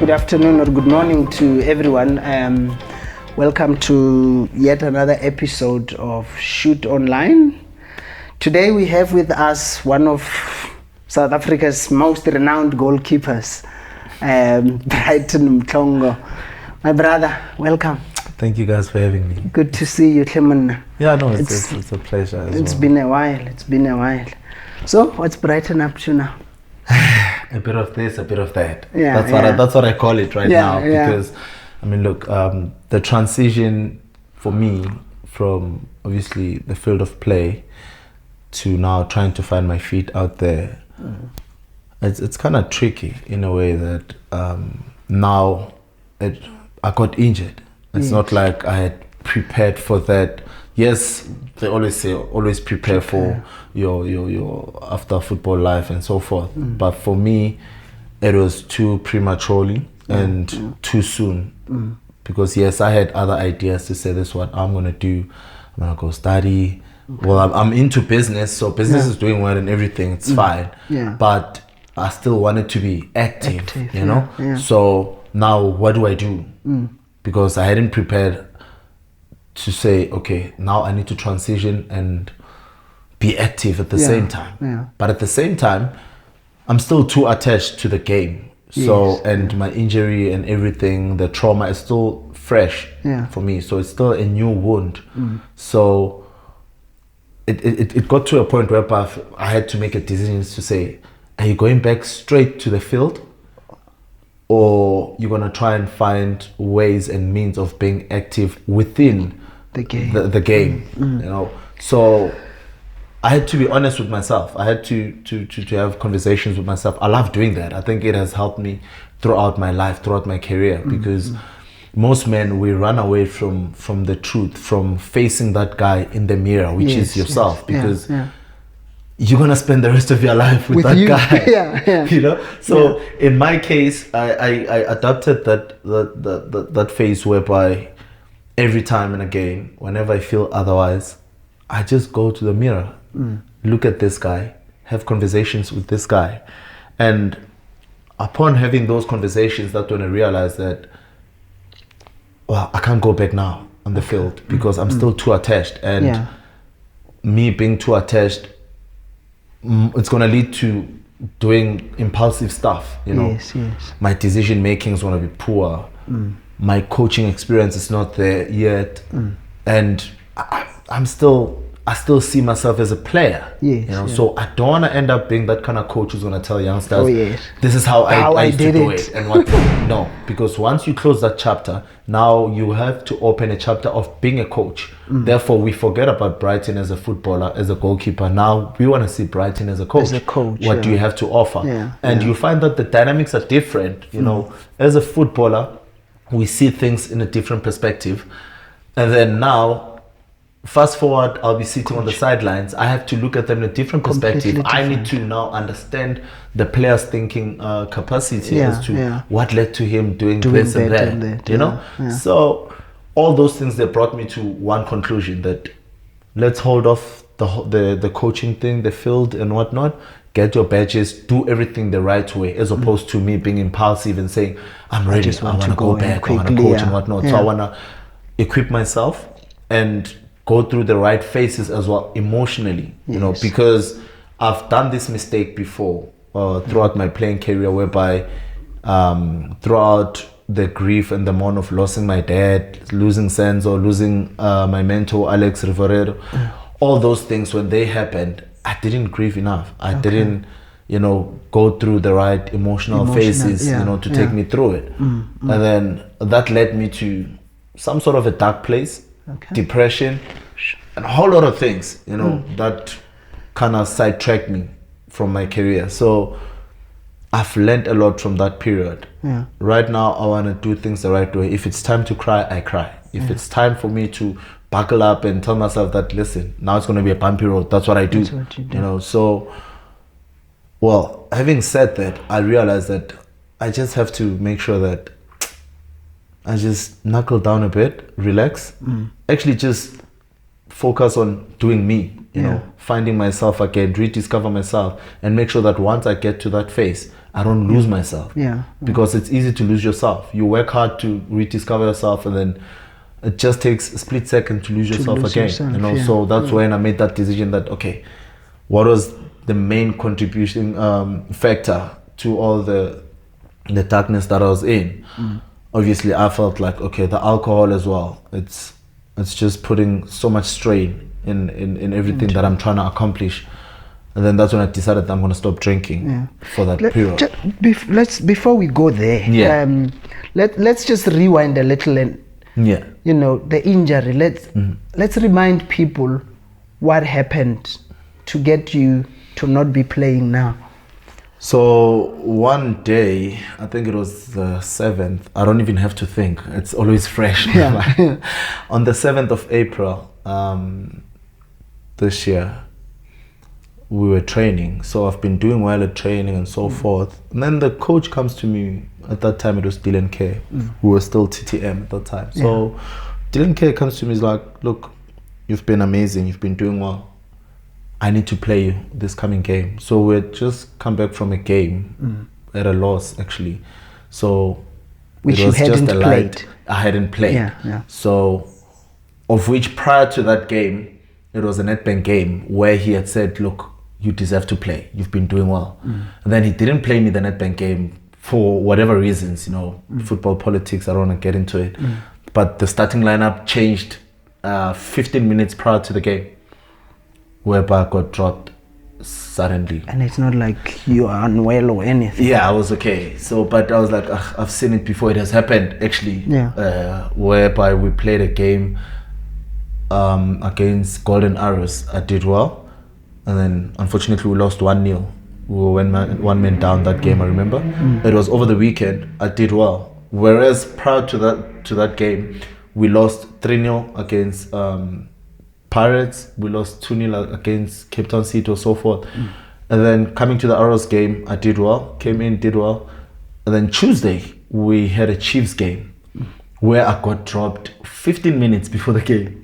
good afternoon or good morning to everyone. Welcome to yet another episode of Shoot Online. Today we have with us one of South Africa's most renowned goalkeepers, Brighton Mhlongo. My brother, welcome. Thank you guys for having me. Good to see you, Clement. Yeah, no, it's a pleasure. It's been a while. So, what's Brighton up to now? A bit of this, a bit of that. Yeah, that's what I call it right now. Yeah. Because, I mean, look, the transition for me from obviously the field of play to now trying to find my feet out there, it's kind of tricky in a way that now I got injured. It's not like I had prepared for that. Yes, they always say always prepare for your after football life and so forth. But for me, it was too prematurely and too soon. Because yes, I had other ideas to say this is what I'm gonna do. I'm gonna go study. Well, I'm into business, so business is doing well and everything. It's fine. Yeah. But I still wanted to be active, you know. Yeah. So now, what do I do? Because I hadn't prepared to say, okay, now I need to transition and be active at the same time. Yeah. But at the same time, I'm still too attached to the game. So, and my injury and everything, the trauma is still fresh for me. So it's still a new wound. So it got to a point where I had to make a decision to say, are you going back straight to the field? Or you're gonna try and find ways and means of being active within the game. You know. So I had to be honest with myself. I had to have conversations with myself. I love doing that. I think it has helped me throughout my life, throughout my career, because most men, we run away from the truth, from facing that guy in the mirror, which is yourself, because you're gonna spend the rest of your life with that guy. You know. So in my case, I adopted that phase whereby every time in a game, whenever I feel otherwise, I just go to the mirror, look at this guy, have conversations with this guy, and upon having those conversations, that's when I realized that, well, I can't go back now on the field because I'm still too attached, and me being too attached, it's going to lead to doing impulsive stuff, you know. My decision making is going to be poor. My coaching experience is not there yet, and I still see myself as a player, you know. So I don't want to end up being that kind of coach who's going to tell youngsters, this is how I used to do it and what. No, because once you close that chapter, now you have to open a chapter of being a coach. Therefore, we forget about Brighton as a footballer, as a goalkeeper. Now we want to see Brighton as a coach. What do you have to offer? And you find that the dynamics are different. You know, as a footballer, we see things in a different perspective, and then now, fast forward, I'll be sitting on the sidelines. I have to look at them in a different perspective. I need to now understand the player's thinking capacity as to what led to him doing this and that. You know. So all those things, they brought me to one conclusion: that let's hold off the coaching thing, the field and whatnot. Get your badges, do everything the right way, as opposed to me being impulsive and saying, I'm ready, I want to go back, I want to coach and whatnot. So I want to equip myself and go through the right phases as well emotionally, you know, because I've done this mistake before throughout my playing career, whereby throughout the grief and the mourn of losing my dad, losing Senzo, losing my mentor, Alex Riverero, all those things, when they happened, I didn't grieve enough. I didn't, you know, go through the right emotional phases, you know, to take me through it. And then that led me to some sort of a dark place, depression, and a whole lot of things, you know, that kind of sidetracked me from my career. So I've learned a lot from that period. Right now, I want to do things the right way. If it's time to cry, I cry. If it's time for me to buckle up and tell myself that, listen, now it's going to be a bumpy road, that's what I do. You know. So, well, having said that, I realized that I just have to make sure that I just knuckle down a bit, relax, actually just focus on doing me, you know, finding myself again, rediscover myself, and make sure that once I get to that phase, I don't lose myself. Because it's easy to lose yourself. You work hard to rediscover yourself, and then it just takes a split second to lose yourself again. You know, so that's when I made that decision that, okay, what was the main contributing factor to all the darkness that I was in? Obviously, I felt like, okay, the alcohol as well. It's just putting so much strain in everything that I'm trying to accomplish. And then that's when I decided that I'm going to stop drinking for that period. Before we go there, let's just rewind a little and you know, the injury. Let's remind people what happened to get you to not be playing now. So one day, I think it was the 7th, I don't even have to think, it's always fresh. On the 7th of April this year, we were training. So I've been doing well at training and so forth. And then the coach comes to me, at that time it was Dylan K, who was still TTM at that time. So Dylan K comes to me, he's like, look, you've been amazing, you've been doing well. I need to play you this coming game. So we had just come back from a game at a loss, actually. So which it was you hadn't just a played. light. I hadn't played. So of which prior to that game, it was a Nedbank game where he had said, look, you deserve to play. You've been doing well. And then he didn't play me the Nedbank game for whatever reasons, you know, football politics, I don't want to get into it. But the starting lineup changed 15 minutes prior to the game, whereby I got dropped suddenly. And it's not like you are unwell or anything. Yeah, I was okay. So, but I was like, I've seen it before. It has happened, actually. Whereby we played a game against Golden Arrows. I did well. And then, unfortunately, we lost 1-0. We were one man down that game, I remember. It was over the weekend. I did well. Whereas prior to that game, we lost 3-0 against Pirates, we lost 2-0 against Cape Town City or so forth. And then coming to the Arrows game, I did well, came in, did well. And then Tuesday, we had a Chiefs game where I got dropped 15 minutes before the game.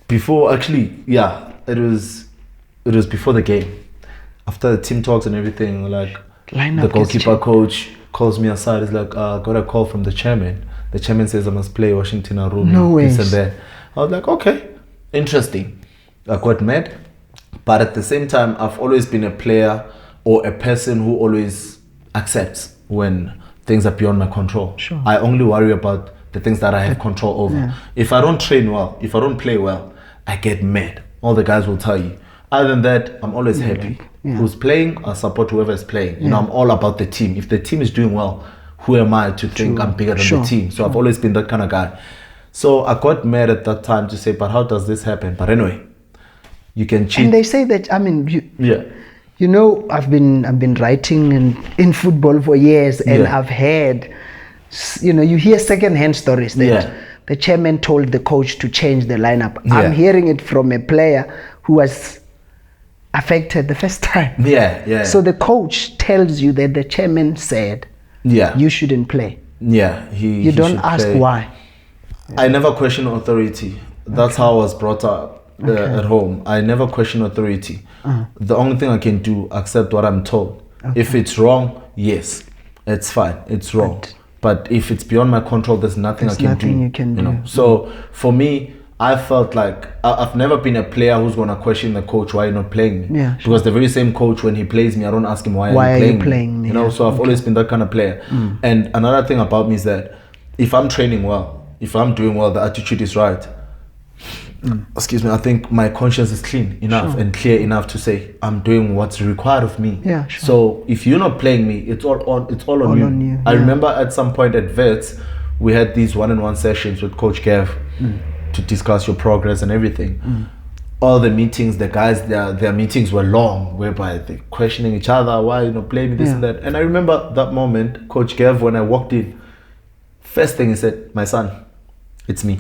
Before, actually, it was before the game. After the team talks and everything, like the goalkeeper coach calls me aside, he's like, got a call from the chairman. The chairman says I must play Washington Marumo, this and that. I was like, okay. Interesting. I got mad, but at the same time, I've always been a player or a person who always accepts when things are beyond my control. I only worry about the things that I have control over. If I don't train well, if I don't play well, I get mad. All the guys will tell you. Other than that, I'm always happy. Who's playing, I support whoever is playing. You know, I'm all about the team. If the team is doing well, who am I to think I'm bigger than the team? So I've always been that kind of guy. So I got mad at that time to say, but how does this happen? But anyway, you can cheat. And they say that, I mean, you know, I've been writing in football for years, and I've heard, you know, you hear second-hand stories that the chairman told the coach to change the lineup. I'm hearing it from a player who was affected the first time. So the coach tells you that the chairman said you shouldn't play. You don't ask why. I never question authority. That's how I was brought up at home. I never question authority. The only thing I can do, accept what I'm told. If it's wrong, yes, it's fine. It's wrong. But if it's beyond my control, there's nothing I can do. You can do. So for me, I felt like I've never been a player who's gonna question the coach why you're not playing me. Because the very same coach, when he plays me, I don't ask him why are you playing me. You know, so I've always been that kind of player. And another thing about me is that if I'm training well, if I'm doing well, the attitude is right. Excuse me, I think my conscience is clean enough and clear enough to say I'm doing what's required of me. So if you're not playing me, it's all on you. I remember at some point at Vets, we had these one-on-one sessions with Coach Gav to discuss your progress and everything. All the meetings, the guys, their meetings were long, whereby they're questioning each other, why play me, this and that. And I remember that moment, Coach Gav, when I walked in, first thing he said, my son, it's me.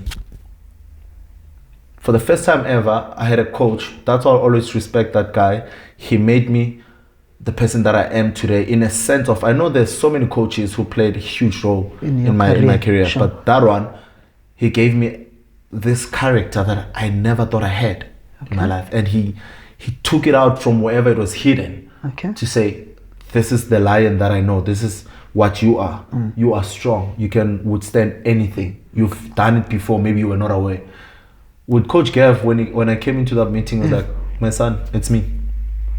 For the first time ever, I had a coach. That's why I always respect that guy. He made me the person that I am today, in a sense of, I know there's so many coaches who played a huge role in my career, but that one, he gave me this character that I never thought I had. in my life, and he took it out from wherever it was hidden to say, this is the lion that I know. This is what you are. You are strong. You can withstand anything. You've done it before. Maybe you were not aware. With Coach Gav, when I came into that meeting, he was like, my son, it's me.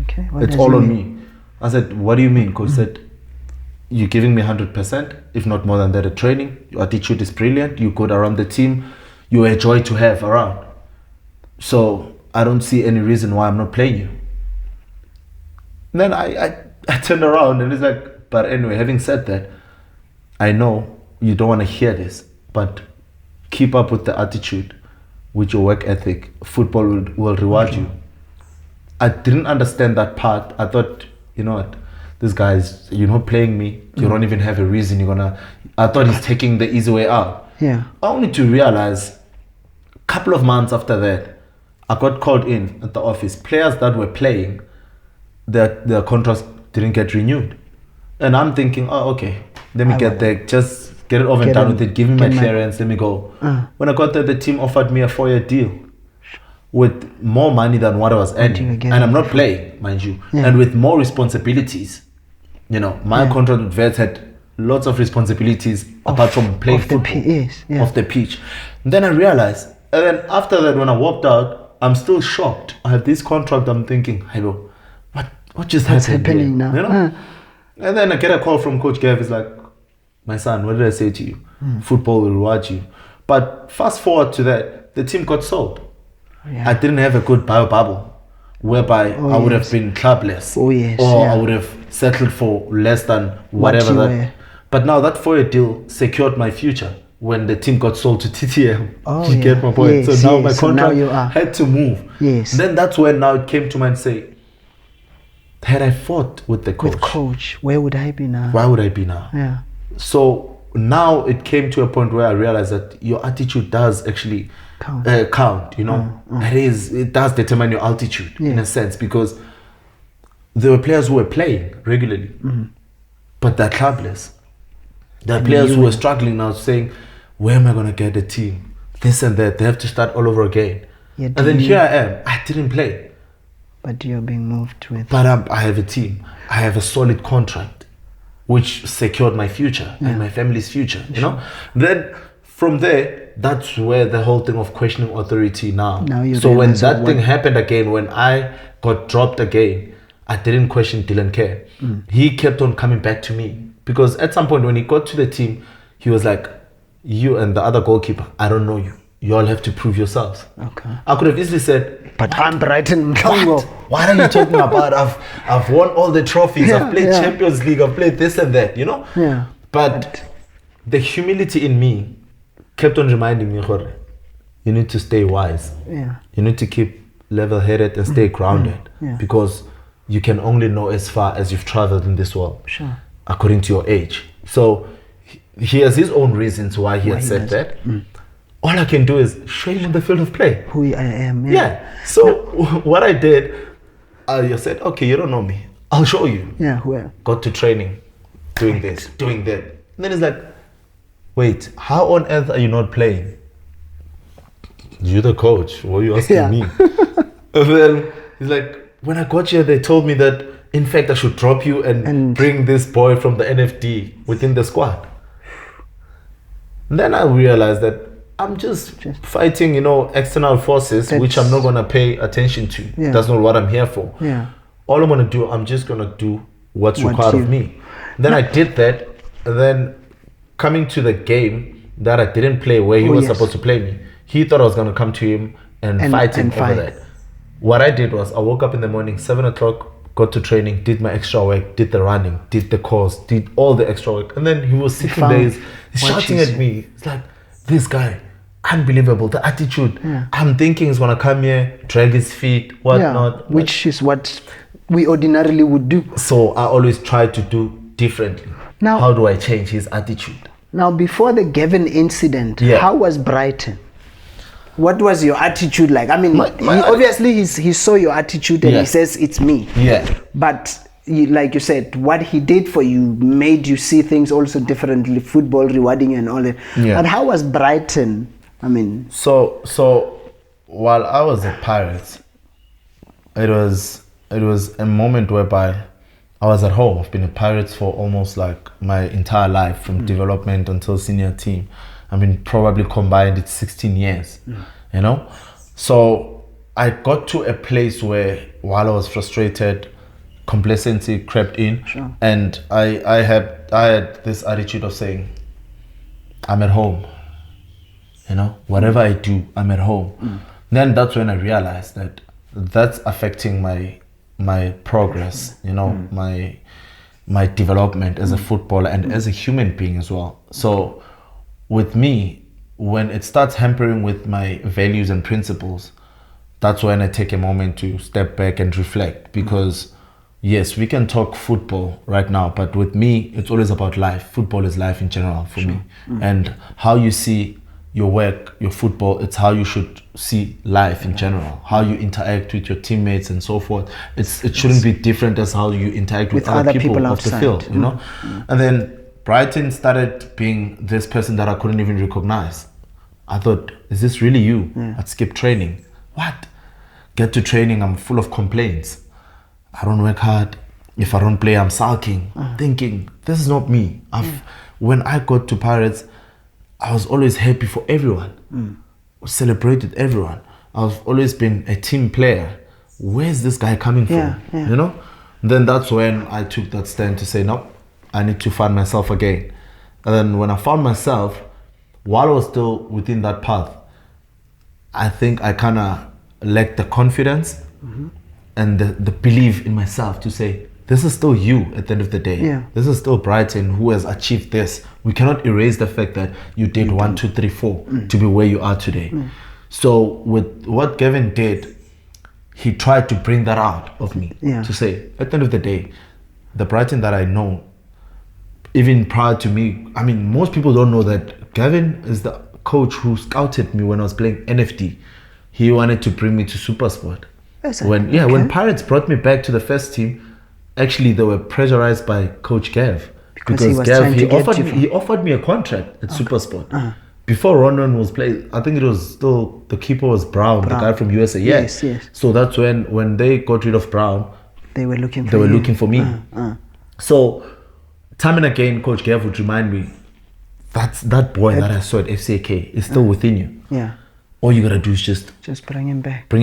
Okay. It's all on me. I said, what do you mean? Coach said, you're giving me 100%, if not more than that, at training. Your attitude is brilliant. You're good around the team. You're a joy to have around. So I don't see any reason why I'm not playing you. And then I turned around and it's like, but anyway, having said that, I know you don't want to hear this, but keep up with the attitude, with your work ethic. Football will reward you. I didn't understand that part. I thought, you know what, this guy's, you're not playing me. You don't even have a reason I thought he's taking the easy way out. Yeah. Only to realize, a couple of months after that, I got called in at the office. Players that were playing, their contracts didn't get renewed. And I'm thinking, oh, okay, let me get there. Just get it over and done with it. Give me my clearance. Let me go. When I got there, the team offered me a 4-year deal with more money than what I was earning. And I'm not playing, mind you. And with more responsibilities. You know, my contract with Vets had lots of responsibilities apart from playing football. Off the pitch. And then I realized, and then after that, when I walked out, I'm still shocked. I have this contract. I'm thinking, hello, what just happening now? You know? And then I get a call from Coach Gav. He's like, my son, what did I say to you? Football will reward you. But fast forward to that, the team got sold. I didn't have a good bio bubble whereby I would have been clubless. I would have settled for less than whatever that. But now that 4-year deal secured my future when the team got sold to TTM. You get my point? So now my contract had to move. Then that's when now it came to mind, say, had I fought with the coach, where would I be now? Why would I be now? Yeah. So now it came to a point where I realized that your attitude does actually count. You know, it does determine your altitude in a sense, because there were players who were playing regularly, but they're clubless. There are players who were struggling now, saying, where am I going to get a team? This and that. They have to start all over again. And then here I am. I didn't play. But you're being moved with. But I have a team. I have a solid contract, which secured my future and my family's future. You know. Then from there, that's where the whole thing of questioning authority now. So when that thing happened again, when I got dropped again, I didn't question Dylan Kerr. He kept on coming back to me, because at some point when he got to the team, he was like, you and the other goalkeeper, I don't know you. You all have to prove yourselves. I could have easily said, but I'm Brighton Mhlongo. What are you talking about? I've won all the trophies. I've played Champions League. I've played this and that, you know? But the humility in me kept on reminding me, you need to stay wise. You need to keep level-headed and stay grounded, because you can only know as far as you've traveled in this world, according to your age. So he has his own reasons why he has said that. All I can do is show him on the field of play who I am. So what I did, I said, okay, you don't know me. I'll show you. Where? Got to training, doing this, doing that. And then he's like, wait, how on earth are you not playing? You're the coach. What are you asking me? And then he's like, when I got here, they told me that, in fact, I should drop you and bring this boy from the NFD within the squad. And then I realized that I'm just fighting, external forces, which I'm not going to pay attention to. That's not what I'm here for. All I'm going to do, I'm just going to do what's required of me. Then I did that. And then coming to the game that I didn't play, where he was supposed to play me, he thought I was going to come to him and fight him over that. What I did was, I woke up in the morning, 7 o'clock, got to training, did my extra work, did the running, did the course, did all the extra work. And then he was sitting there, he's shouting at me. It's like, this guy, unbelievable, the attitude. I'm thinking he's gonna come here, drag his feet, whatnot. Which is what we ordinarily would do. So I always try to do differently. Now, how do I change his attitude? Now, before the Gavin incident, how was Brighton? What was your attitude like? I mean, obviously he saw your attitude and he says, it's me. But like you said, what he did for you made you see things also differently, football rewarding and all that. But how was Brighton? I mean, so while I was at Pirates, it was a moment whereby I was at home. I've been a Pirates for almost like my entire life, from development until senior team. I mean, probably combined it's 16 years, you know? So I got to a place where, while I was frustrated, complacency crept in. Sure. And I had this attitude of saying, I'm at home, you know? Whatever I do, I'm at home. Then that's when I realized that that's affecting my progress, you know, my development as a footballer and as a human being as well. So with me, when it starts hampering with my values and principles, that's when I take a moment to step back and reflect. Because yes, we can talk football right now, but with me, it's always about life. Football is life in general for me. And how you see your work, your football, it's how you should see life in general, how you interact with your teammates and so forth. It shouldn't be different as how you interact with other people off the field, you know? And then Brighton started being this person that I couldn't even recognize. I thought, is this really you? I'd skip training. What? Get to training, I'm full of complaints. I don't work hard. If I don't play, I'm sulking. Thinking, this is not me. When I got to Pirates, I was always happy for everyone. Celebrated everyone. I've always been a team player. Where's this guy coming from? You know? Then that's when I took that stand to say, no, I need to find myself again. And then when I found myself, while I was still within that path, I think I kind of lacked the confidence and the belief in myself to say, this is still you at the end of the day. This is still Brighton who has achieved this. We cannot erase the fact that you did 1, 2, 3, 4 to be where you are today. So with what Gavin did, he tried to bring that out of me. To say, at the end of the day, the Brighton that I know, even prior to me, I mean, most people don't know that Gavin is the coach who scouted me when I was playing NFD. He wanted to bring me to Supersport. When Pirates brought me back to the first team, actually they were pressurized by Coach Gav. Because Gav, he offered me a contract at Supersport. Before Ronan was playing, I think it was still, the keeper was Brown, the guy from USA. Yes. So that's when they got rid of Brown, they were looking for me. So time and again, Coach Gav would remind me, that boy that I saw at FCK is still within you. All you gotta do is just bring him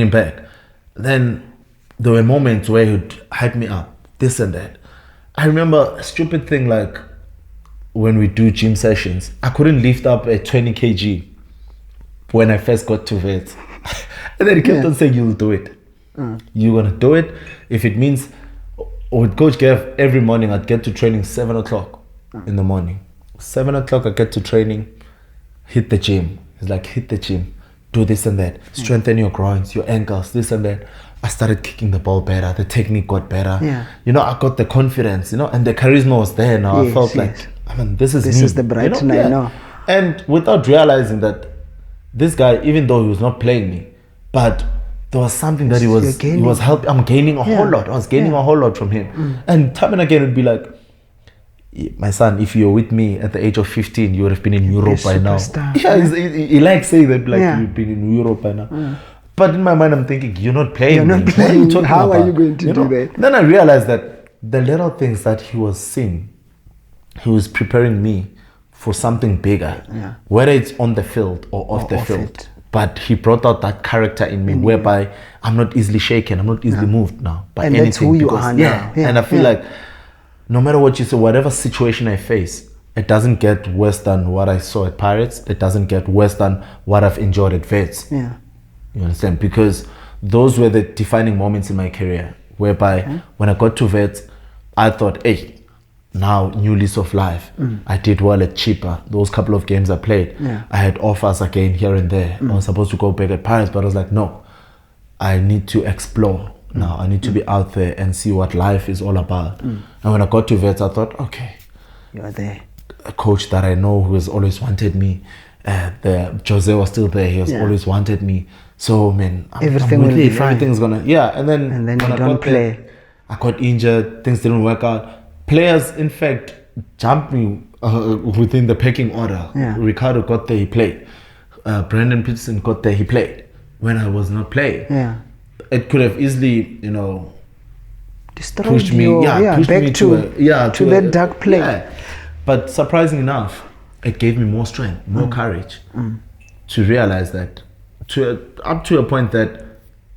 back. Then there were moments where he would hype me up, this and that. I remember a stupid thing like when we do gym sessions, I couldn't lift up a 20 kg when I first got to vet. And then he kept on saying, you'll do it. You're gonna do it. If it means, with Coach Gav, every morning I'd get to training 7 o'clock in the morning. 7 o'clock I get to training, hit the gym. It's like, hit the gym, do this and that, strengthen your groins, your ankles, this and that. I started kicking the ball better, the technique got better. You know, I got the confidence, you know, and the charisma was there now. I felt like, I mean, this is the Brighton I know. And without realizing that this guy, even though he was not playing me, but there was something that he was helping. I'm gaining a whole lot. I was gaining a whole lot from him. And time and again, it would be like, my son, if you're with me at the age of 15, you would have been in Europe by now. He likes saying that, like, you've been in Europe by now. But in my mind, I'm thinking, you're not playing. What are you talking How about? are you going to do that? Then I realized that the little things that he was seeing, he was preparing me for something bigger, whether it's on the field or off the field. But he brought out that character in me, whereby I'm not easily shaken, I'm not easily moved now by anything. That's who you are now. And I feel like no matter what you say, whatever situation I face, it doesn't get worse than what I saw at Pirates. It doesn't get worse than what I've enjoyed at Vets. You understand? Because those were the defining moments in my career, whereby when I got to Vets, I thought, hey, now new lease of life. I did well at Cheaper. Those couple of games I played, I had offers again here and there. I was supposed to go back at Pirates, but I was like, no, I need to explore now. I need to be out there and see what life is all about. And when I got to Vets, I thought, okay, you are there. A coach that I know who has always wanted me. Jose was still there. He has always wanted me. So, man, everything will be fine. Everything's gonna, and then you don't play. There, I got injured. Things didn't work out. Players, in fact, jumped me within the pecking order. Ricardo got there, he played. Brandon Peterson got there, he played. When I was not playing. it could have easily, you know, Destroyed pushed me, pushed back me to to that dark place. Yeah. But surprisingly enough, it gave me more strength, more courage to realize that, up to a point that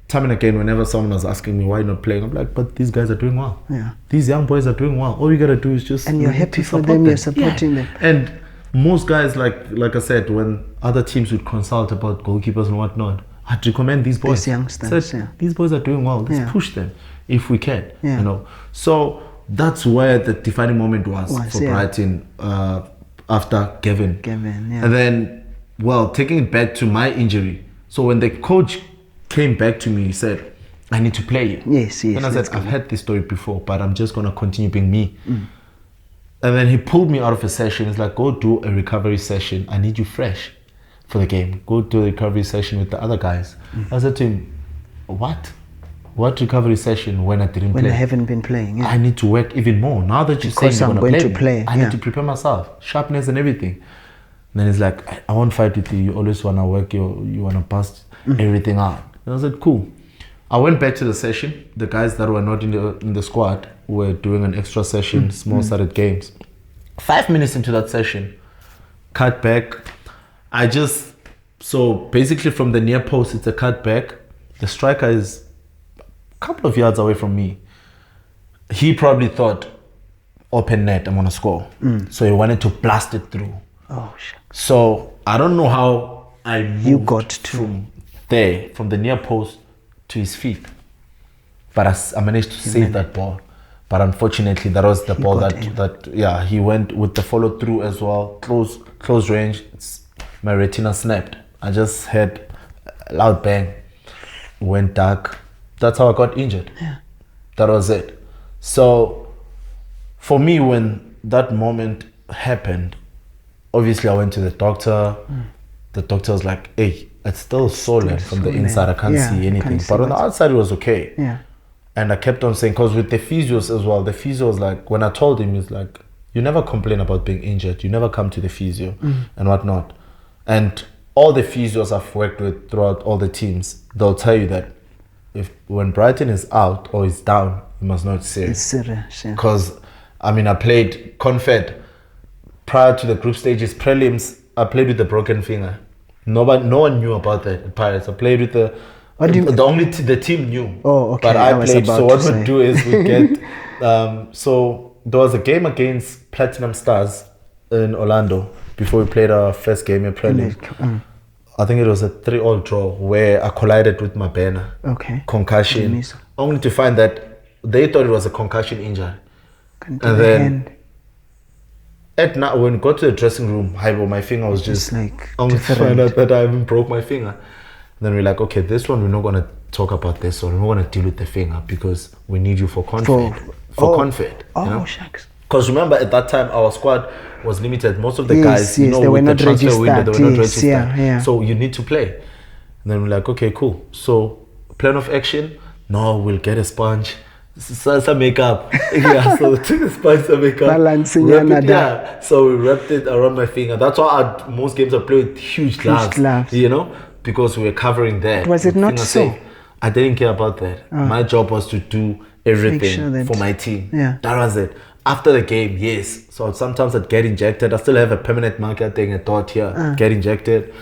time and again, whenever someone was asking me why you're not playing, I'm like, but these guys are doing well. Yeah. These young boys are doing well. All you gotta do is just, and you're happy for them. You're supporting them. And most guys, like I said, when other teams would consult about goalkeepers and whatnot, I'd recommend these boys. These youngsters, These boys are doing well. Let's push them if we can. Yeah. You know. So that's where the defining moment was for Brighton after Gavin. And then, well, taking it back to my injury. So when the coach came back to me, he said, I need to play you. Yes. And I said, I've heard this story before, but I'm just going to continue being me. And then he pulled me out of a session. He's like, go do a recovery session. I need you fresh for the game. Go do a recovery session with the other guys. I said to him, what? What recovery session when I didn't play? When I haven't been playing. Yeah. I need to work even more. Now that you're saying you're going to play, I yeah. need to prepare myself. Sharpness and everything. And then he's like, I won't fight with you. You always want to work. You want to bust everything out. And I said, cool. I went back to the session. The guys that were not in the squad were doing an extra session, small-sided games. 5 minutes into that session, cut back. So basically from the near post, it's a cut back. The striker is a couple of yards away from me. He probably thought, open net, I'm going to score. So he wanted to blast it through. Oh, shucks. So I don't know how I moved you got to from the near post to his feet. But I managed to save that ball. But unfortunately, that was the ball that he went with the follow through as well. Close range. My retina snapped. I just heard a loud bang. Went dark. That's how I got injured. Yeah. That was it. So for me, when that moment happened, obviously I went to the doctor. The doctor was like, hey, it's still swollen from the inside. I can't see anything. But on the outside, it was okay. Yeah. And I kept on saying, because with the physios as well, the physio was like, when I told him, he's like, you never complain about being injured. You never come to the physio and whatnot. And all the physios I've worked with throughout all the teams, they'll tell you that when Brighton is out or is down, you must know it's serious. It's serious, yeah. Because, I mean, I played Confed prior to the group stages, prelims. I played with a broken finger. No one knew about that at Pirates. I played with the team knew. Oh, okay. But I played. So what we'd do is we get. So there was a game against Platinum Stars in Orlando before we played our first game in prelim. I think it was a 3-3 draw where I collided with my banner. Okay. Concussion. Only to find that they thought it was a concussion injury. And then at night, when we got to the dressing room, my finger was just like only to find out that I even broke my finger. Then we're like, okay, this one we're not gonna talk about this, or we're not gonna deal with the finger because we need you for Confed. Confed. Shucks. Because remember, at that time our squad was limited. Most of the guys, they were with not the transfer window, they were not registered. Yeah. So you need to play. And then we're like, okay, cool. So plan of action. No, we'll get a sponge. Some makeup. So took a sponge, some makeup. Balancing. So we wrapped it around my finger. That's why most games I play with huge gloves. You know, because we were covering that. Was it not so? Safe. I didn't care about that. My job was to do everything for my team. Yeah. That was it. After the game, yes. So sometimes I'd get injected. I still have a permanent marker thing, a dot here. Get injected.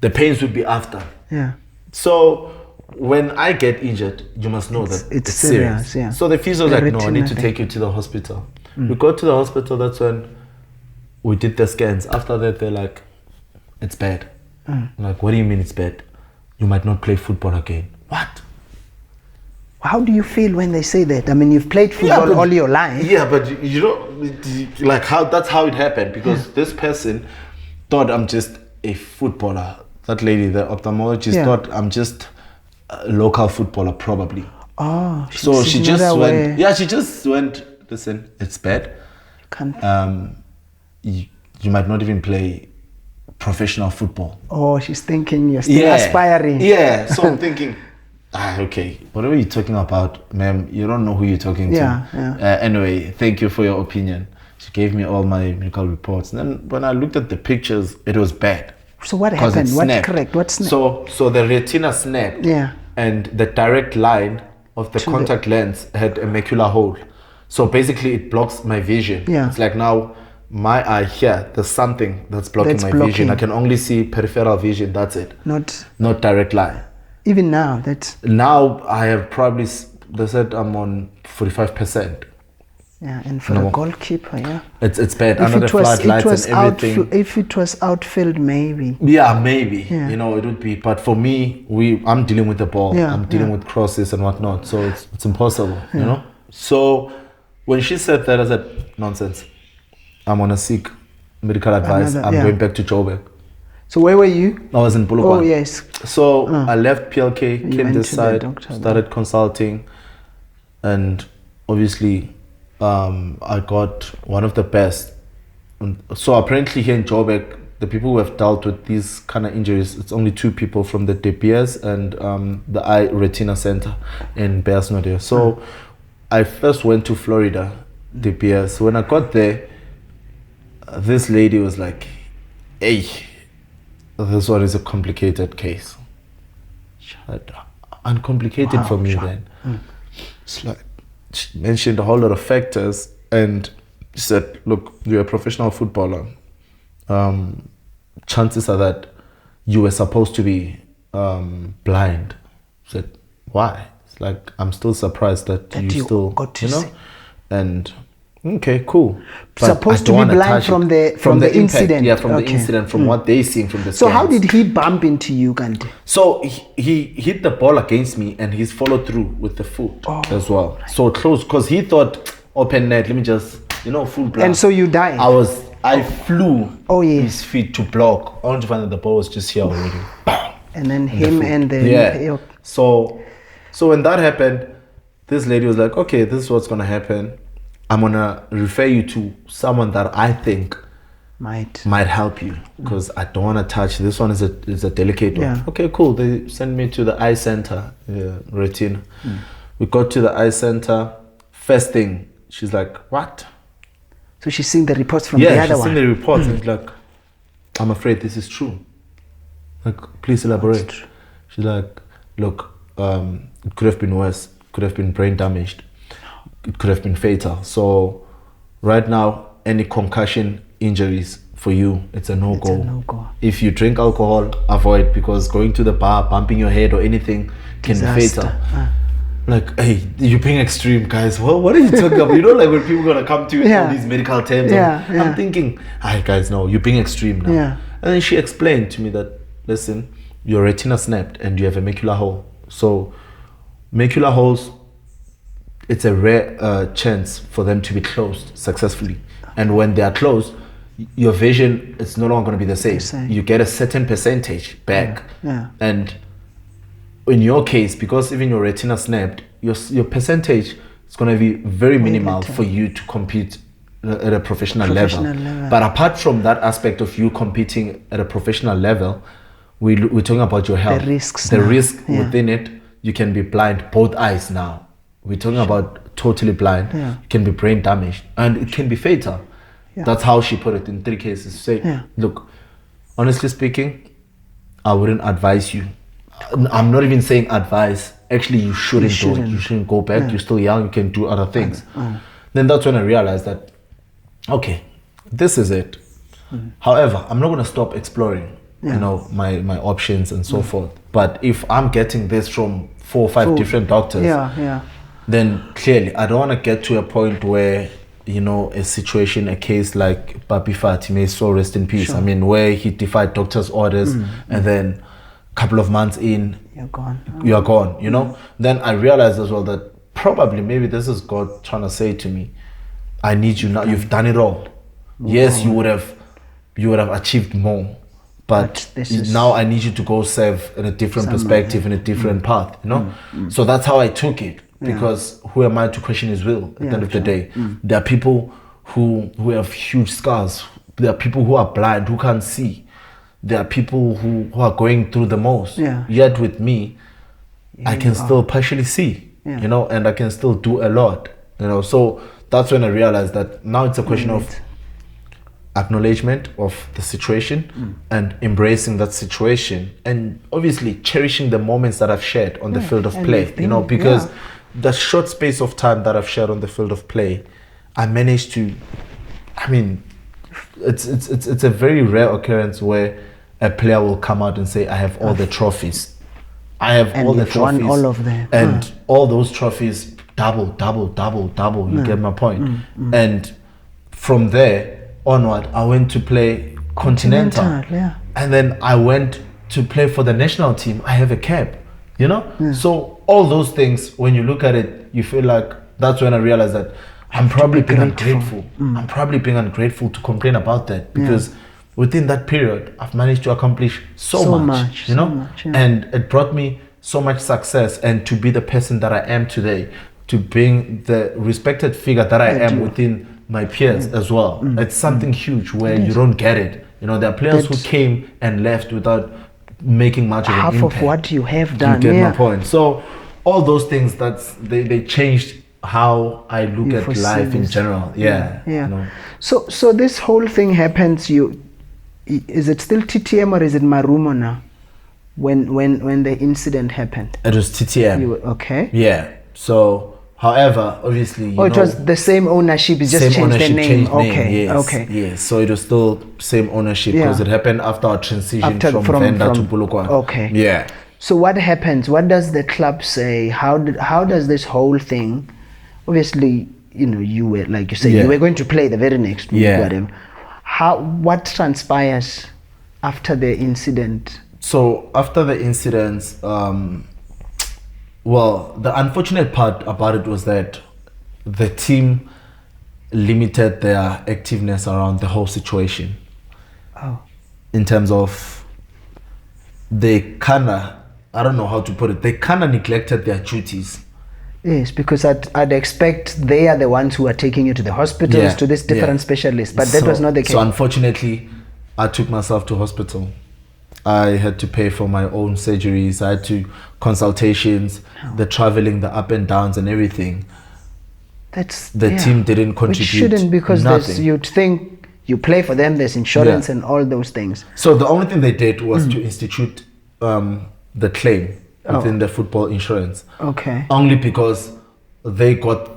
The pains would be after. Yeah. So when I get injured, you must know that it's serious. Yeah. So the physio was like, no, I need to take you to the hospital. We got to the hospital. That's when we did the scans. After that, they're like, it's bad. I'm like, what do you mean it's bad? You might not play football again. What? How do you feel when they say that? I mean, you've played football all your life. Yeah, but you know, like that's how it happened, because this person thought I'm just a footballer. That lady, the ophthalmologist, thought I'm just a local footballer, probably. Oh, so she just went. Yeah, she just went. Listen, it's bad. You might not even play professional football. Oh, she's thinking you're still aspiring. Yeah, so I'm thinking, okay, whatever you're talking about, ma'am, you don't know who you're talking to. Anyway, thank you for your opinion. She gave me all my medical reports. And then when I looked at the pictures, it was bad. So what happened? What's correct? What's snapped? So the retina snapped. Yeah. and the direct line of the contact lens had a macular hole. So basically it blocks my vision. Yeah. It's like now my eye here, there's something that's blocking vision. I can only see peripheral vision, that's it. Not direct line. Even now, Now I have probably, they said I'm on 45%. Yeah, and for a goalkeeper, yeah. It's bad. Under the floodlights and everything. If it was outfield, maybe. Yeah, maybe. Yeah. It would be. But for me, I'm dealing with the ball. Yeah, I'm dealing with crosses and whatnot. So it's impossible, So when she said that, I said, nonsense. I'm going to seek medical advice. I'm going back to Joburg. So where were you? I was in Polokwane. Oh, yes. So I left PLK, came this side, started consulting. And obviously, I got one of the best. So apparently here in Joburg, the people who have dealt with these kind of injuries, it's only 2 people from the De Beers and the Eye Retina Center in Beersnodder. So I first went to Florida, De Beers. When I got there, this lady was like, hey, this one is a complicated case. Uncomplicated for me then. It's like, she mentioned a whole lot of factors and she said, look, you're a professional footballer. Chances are that you were supposed to be blind. I said, why? It's like, I'm still surprised that you still got to see. And okay, cool. But supposed to be blind from the incident. Yeah, from the incident, from what they seen from the scans. So how did he bump into you, Gandhi? So he hit the ball against me and he's followed through with the foot as well. So close, because he thought open net, let me just, full block. And so you died? I flew his feet to block. Only to find that the ball was just here already. And then him and the... So when that happened, this lady was like, okay, this is what's going to happen. I'm going to refer you to someone that I think might help you, because I don't want to touch. This one is a delicate one. Okay, cool. They sent me to the eye center, retina. We got to the eye center. First thing, she's like, what? So she's seen the reports from the other one? Yeah, she's seen the reports. And she's like, I'm afraid this is true. Like, please elaborate. She's like, look, it could have been worse. It could have been brain damaged. It could have been fatal. So right now, any concussion injuries for you, it's a no-go. If you drink alcohol, avoid, because going to the bar, bumping your head or anything can be fatal. Like, hey, you're being extreme, guys. What are you talking about? Like when people are gonna come to you with all these medical terms. I'm thinking, hi guys, no, you're being extreme now. And then she explained to me that, listen, your retina snapped and you have a macular hole. So macular holes, it's a rare chance for them to be closed successfully. And when they are closed, your vision is no longer going to be the same. You get a certain percentage back. And in your case, because even your retina snapped, your percentage is going to be very minimal for you to compete at a professional level. But apart from that aspect of you competing at a professional level, we're talking about your health. The risk within it, you can be blind, both eyes now. We're talking about totally blind. You can be brain damaged and it can be fatal. That's how she put it in 3 cases. Say, look, honestly speaking, I wouldn't advise you. I'm not even saying advice. Actually, you shouldn't do it. You shouldn't go back. You're still young. You can do other things. Then that's when I realized that, okay, this is it. However, I'm not going to stop exploring, my options and so forth. But if I'm getting this from 4 or 5 different doctors, then clearly I don't want to get to a point where, a situation, a case like Papi Fati, may so rest in peace. I mean, where he defied doctor's orders and then a couple of months in, you are gone, Then I realized as well that probably maybe this is God trying to say to me, I need you now. You've done it all. Yes, you would have achieved more. But now I need you to go serve in a different perspective, in a different path, So that's how I took it. Because who am I to question his will at the end of the day? There are people who have huge scars. There are people who are blind, who can't see. There are people who are going through the most. Yet with me, I can still partially see, and I can still do a lot, So that's when I realized that now it's a question of acknowledgement of the situation and embracing that situation, and obviously cherishing the moments that I've shared on the field of play, you know, because the short space of time that I've shared on the field of play, I managed to, I mean, it's a very rare occurrence where a player will come out and say, I have all the trophies. I have all the trophies. Won all of them. And all those trophies, double. You get my point? And from there onward, I went to play Continental. And then I went to play for the national team. I have a cap, you know? So all those things, when you look at it, you feel like, that's when I realized that I'm probably being ungrateful. I'm probably being ungrateful to complain about that, because within that period, I've managed to accomplish so much, you know? And it brought me so much success, and to be the person that I am today, to being the respected figure that I am within my peers as well. It's something huge where you don't get it. You know, there are players who came and left without making much of an impact. Half of what you have done. You get my point. So all those things, they changed how I look at life in general. You know? So this whole thing happens, is it still TTM or is it Marumo now? When the incident happened, it was TTM. Okay. Yeah. So, however, obviously, it was the same ownership. It just changed the name. Okay. Yes, okay. Yes. So it was still same ownership, because it happened after our transition from Venda to Polokwane. Okay. Yeah. So what happens? What does the club say? How does this whole thing? Obviously, you know, you were, like you said, you were going to play the very next week. Whatever. What transpires after the incident? So after the incident, well, the unfortunate part about it was that the team limited their activeness around the whole situation. In terms of, they kinda, I don't know how to put it, they kinda neglected their duties. Yes, because I'd expect they are the ones who are taking you to the hospitals, to this different specialist, but that was not the case. So unfortunately, I took myself to hospital. I had to pay for my own surgeries. I had to consultations, the traveling, the up and downs and everything. The team didn't contribute. Which shouldn't, because you'd think you play for them, there's insurance and all those things. So the only thing they did was to institute the claim within the football insurance. Okay. Only because they got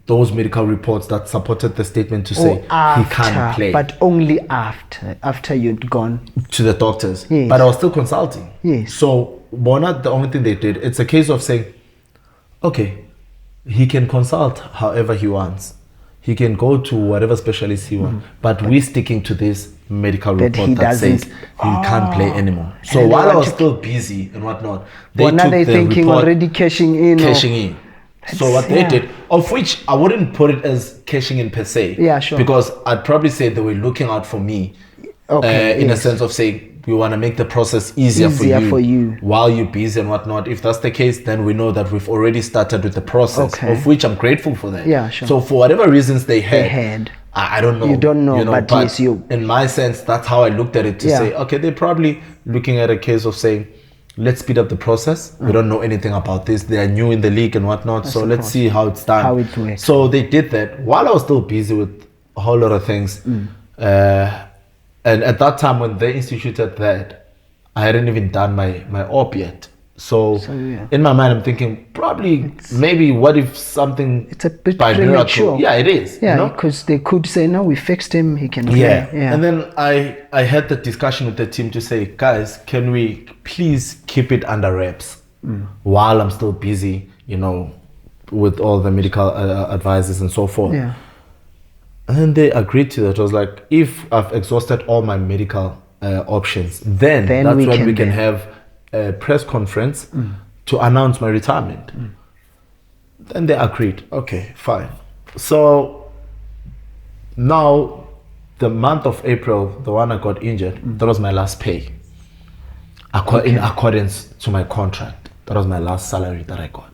those medical reports that supported the statement to say he can't play. But only after you'd gone to the doctors. Yes. But I was still consulting. Yes. So Bona, the only thing they did, it's a case of saying, okay, he can consult however he wants. He can go to whatever specialist he wants. But we're sticking to this medical report that says he can't play anymore. So while I was still busy and whatnot, they took the thinking report, already cashing in. So what they did, of which I wouldn't put it as cashing in per se. Yeah, sure. Because I'd probably say they were looking out for me. In a sense of saying, we want to make the process easier for you while you're busy and whatnot. If that's the case, then we know that we've already started with the process, of which I'm grateful for that. Yeah, sure. So for whatever reasons they had I don't know. You don't know, but yes, in my sense, that's how I looked at it, to say, okay, they're probably looking at a case of saying, let's speed up the process. We don't know anything about this. They are new in the league and whatnot. So let's see how it's done. How it works. So they did that while I was still busy with a whole lot of things. And at that time when they instituted that, I hadn't even done my op yet. So in my mind, I'm thinking maybe what if something, it's a bit premature. Yeah, it is. Yeah, because they could say, no, we fixed him, he can play. Yeah. And then I had the discussion with the team to say, guys, can we please keep it under wraps while I'm still busy, you know, with all the medical advices and so forth. Yeah. And then they agreed to that. I was like, if I've exhausted all my medical options, then that's when we can have a press conference to announce my retirement. Then they agreed. Okay, fine. So now the month of April, the one I got injured, that was my last pay. In accordance to my contract. That was my last salary that I got.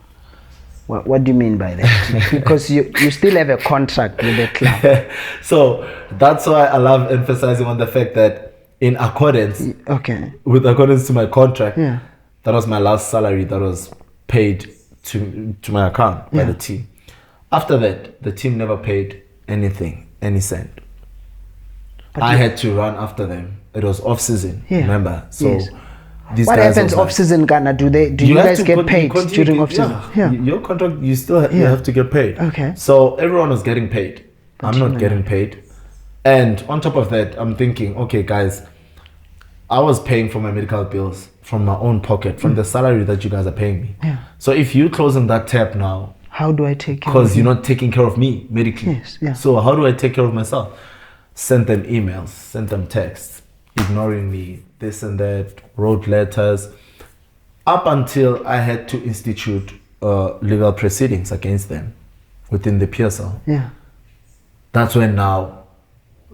What do you mean by that? Because you still have a contract with the club. So that's why I love emphasizing on the fact that in accordance to my contract, that was my last salary that was paid to my account by the team. After that, the team never paid anything, any cent. I had to run after them. It was off season, remember? So Yes. these What guys happens was like- off season, Ghana? Do you have guys to get paid continue during to- off season? Yeah. Your contract, you still you have to get paid. Okay. So everyone was getting paid. I'm you not were getting not. paid. And on top of that, I'm thinking, okay, guys, I was paying for my medical bills from my own pocket, from the salary that you guys are paying me. Yeah. So if you're closing that tap now, How do I take care of because you? you're not taking care of me medically. Yes, yeah. So how do I take care of myself? Sent them emails, sent them texts, ignoring me, this and that, wrote letters, up until I had to institute legal proceedings against them within the PSL. Yeah. That's when now